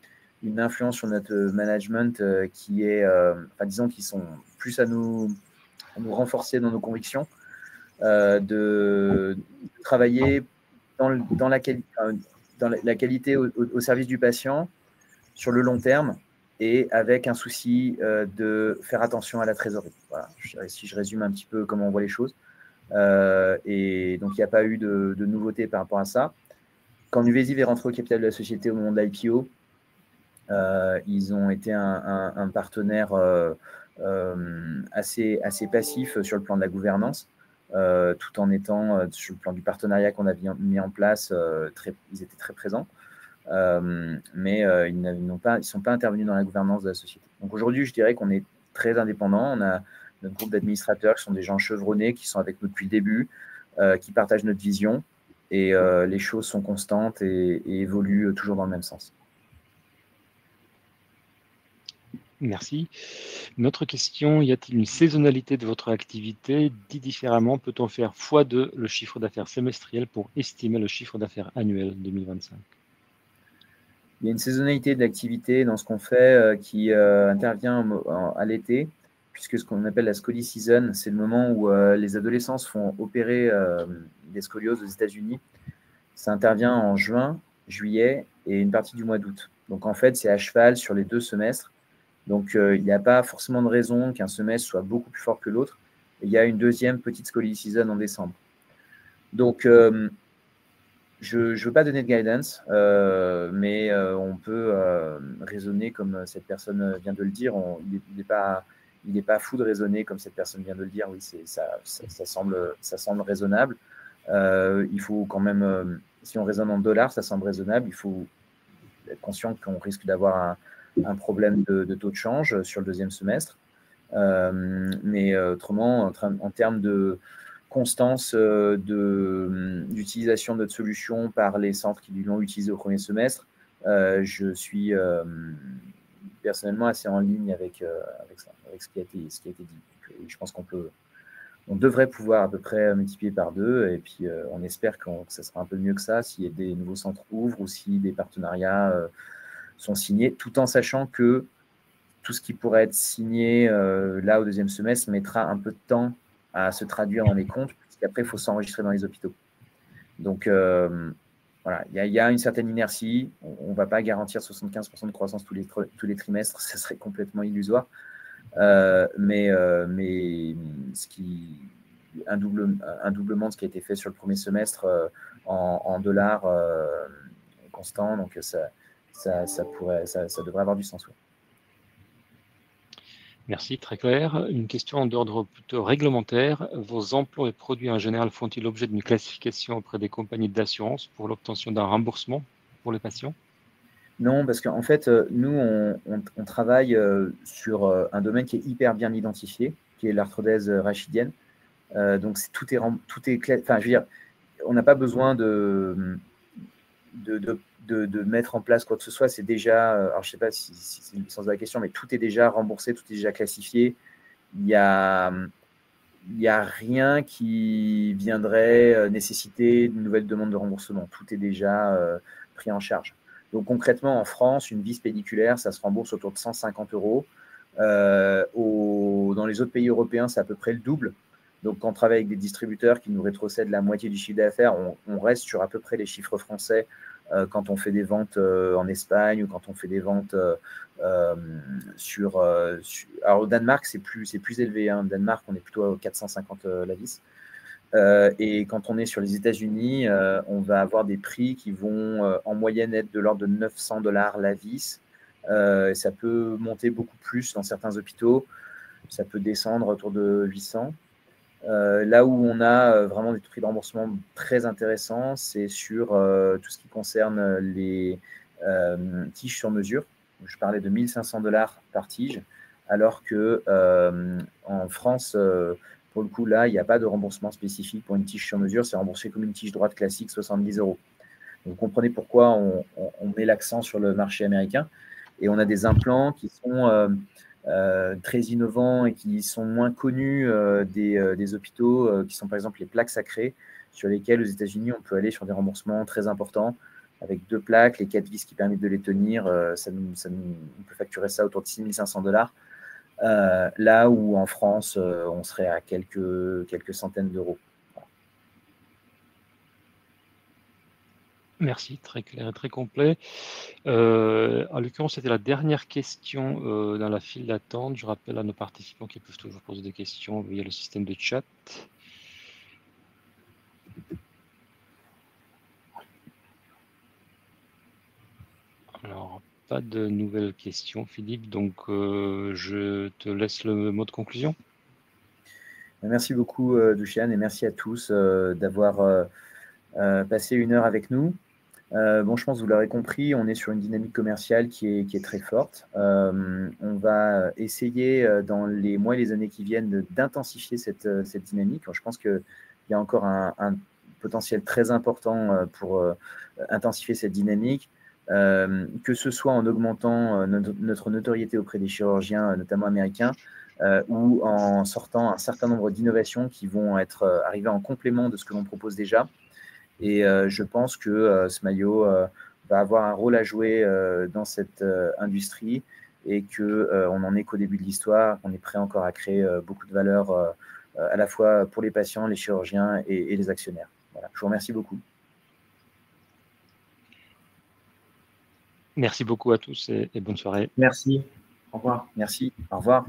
influence sur notre management qui est, disons qu'ils sont plus à nous renforcer dans nos convictions, de travailler dans la qualité au service du patient sur le long terme et avec un souci de faire attention à la trésorerie. Voilà, si je résume un petit peu comment on voit les choses. Et donc, il n'y a pas eu de nouveauté par rapport à ça. Quand Nuvesive est rentré au capital de la société au moment de l'IPO, ils ont été un partenaire assez passif sur le plan de la gouvernance, tout en étant sur le plan du partenariat qu'on avait mis en place, ils étaient très présents. Mais ils ne sont pas intervenus dans la gouvernance de la société. Donc aujourd'hui, je dirais qu'on est très indépendant. On a notre groupe d'administrateurs qui sont des gens chevronnés, qui sont avec nous depuis le début, qui partagent notre vision, et les choses sont constantes et évoluent toujours dans le même sens. Merci. Une autre question, y a-t-il une saisonnalité de votre activité? Dit différemment, peut-on faire x2 le chiffre d'affaires semestriel pour estimer le chiffre d'affaires annuel 2025? Il y a une saisonnalité de l'activité dans ce qu'on fait qui intervient à l'été, puisque ce qu'on appelle la scolie season, c'est le moment où les adolescents se font opérer des scolioses aux États-Unis. Ça intervient en juin, juillet et une partie du mois d'août. Donc en fait, c'est à cheval sur les 2 semestres. Donc il n'y a pas forcément de raison qu'un semestre soit beaucoup plus fort que l'autre. Il y a une deuxième petite scolie season en décembre. Donc je ne veux pas donner de guidance, mais on peut raisonner comme cette personne vient de le dire. Il n'est pas fou de raisonner comme cette personne vient de le dire. Oui, ça semble raisonnable. Il faut quand même, si on raisonne en dollars, ça semble raisonnable. Il faut être conscient qu'on risque d'avoir un problème de taux de change sur le deuxième semestre. Mais autrement, en termes de constance d'utilisation de notre solution par les centres qui l'ont utilisé au premier semestre, je suis personnellement assez en ligne avec ce qui a été dit. Donc, je pense on devrait pouvoir à peu près multiplier par 2, et puis on espère que ça sera un peu mieux que ça si des nouveaux centres ouvrent ou si des partenariats sont signés, tout en sachant que tout ce qui pourrait être signé là au deuxième semestre mettra un peu de temps à se traduire dans les comptes, puisqu'après, il faut s'enregistrer dans les hôpitaux. Donc, voilà, il y a une certaine inertie. On ne va pas garantir 75% de croissance tous les trimestres, ça serait complètement illusoire. Mais un doublement de ce qui a été fait sur le premier semestre en dollars constants, donc ça devrait avoir du sens. Ouais. Merci, très clair. Une question d'ordre plutôt réglementaire. Vos emplois et produits en général font-ils l'objet d'une classification auprès des compagnies d'assurance pour l'obtention d'un remboursement pour les patients? Non, parce qu'en fait, nous, on travaille sur un domaine qui est hyper bien identifié, qui est l'arthrodèse rachidienne. Donc, tout est clair. Enfin, je veux dire, on n'a pas besoin de mettre en place quoi que ce soit. C'est déjà, alors je ne sais pas si c'est le sens de la question, mais tout est déjà remboursé, tout est déjà classifié. Il n'y a rien qui viendrait nécessiter une nouvelle demande de remboursement. Tout est déjà pris en charge. Donc concrètement, en France, une vis pédiculaire, ça se rembourse autour de 150 €. Dans les autres pays européens, c'est à peu près le double. Donc quand on travaille avec des distributeurs qui nous rétrocèdent la moitié du chiffre d'affaires, on reste sur à peu près les chiffres français quand on fait des ventes en Espagne ou quand on fait des ventes alors au Danemark, c'est plus élevé. Au Danemark, on est plutôt à 450 la vis. Et quand on est sur les États-Unis, on va avoir des prix qui vont en moyenne être de l'ordre de 900 $ la vis. Ça peut monter beaucoup plus dans certains hôpitaux. Ça peut descendre autour de 800. Là où on a vraiment des prix de remboursement très intéressants, c'est sur tout ce qui concerne les tiges sur mesure. je parlais de 1 500 $ par tige, alors que en France, pour le coup, là, il n'y a pas de remboursement spécifique pour une tige sur mesure. C'est remboursé comme une tige droite classique, 70 €. Donc, vous comprenez pourquoi on met l'accent sur le marché américain. Et on a des implants qui sont très innovants et qui sont moins connus des hôpitaux, qui sont par exemple les plaques sacrées, sur lesquelles aux États-Unis, on peut aller sur des remboursements très importants, avec 2 plaques, les 4 vis qui permettent de les tenir. On peut facturer ça autour de 6 500 $. Là où en France, on serait à quelques centaines d'euros. Merci, très clair et très complet. En l'occurrence, c'était la dernière question dans la file d'attente. Je rappelle à nos participants qu'ils peuvent toujours poser des questions via le système de chat. Alors, pas de nouvelles questions, Philippe, donc je te laisse le mot de conclusion. Merci beaucoup, Douchiane, et merci à tous d'avoir passé 1 heure avec nous. Bon, je pense que vous l'aurez compris, on est sur une dynamique commerciale qui est très forte. On va essayer dans les mois et les années qui viennent d'intensifier cette dynamique. Je pense qu'il y a encore un potentiel très important pour intensifier cette dynamique, que ce soit en augmentant notre notoriété auprès des chirurgiens, notamment américains, ou en sortant un certain nombre d'innovations qui vont être arrivées en complément de ce que l'on propose déjà. Et je pense que Smayo va avoir un rôle à jouer dans cette industrie, et qu'on n'en est qu'au début de l'histoire. On est prêt encore à créer beaucoup de valeur à la fois pour les patients, les chirurgiens et les actionnaires. Voilà. Je vous remercie beaucoup. Merci beaucoup à tous et bonne soirée. Merci. Au revoir. Merci. Au revoir.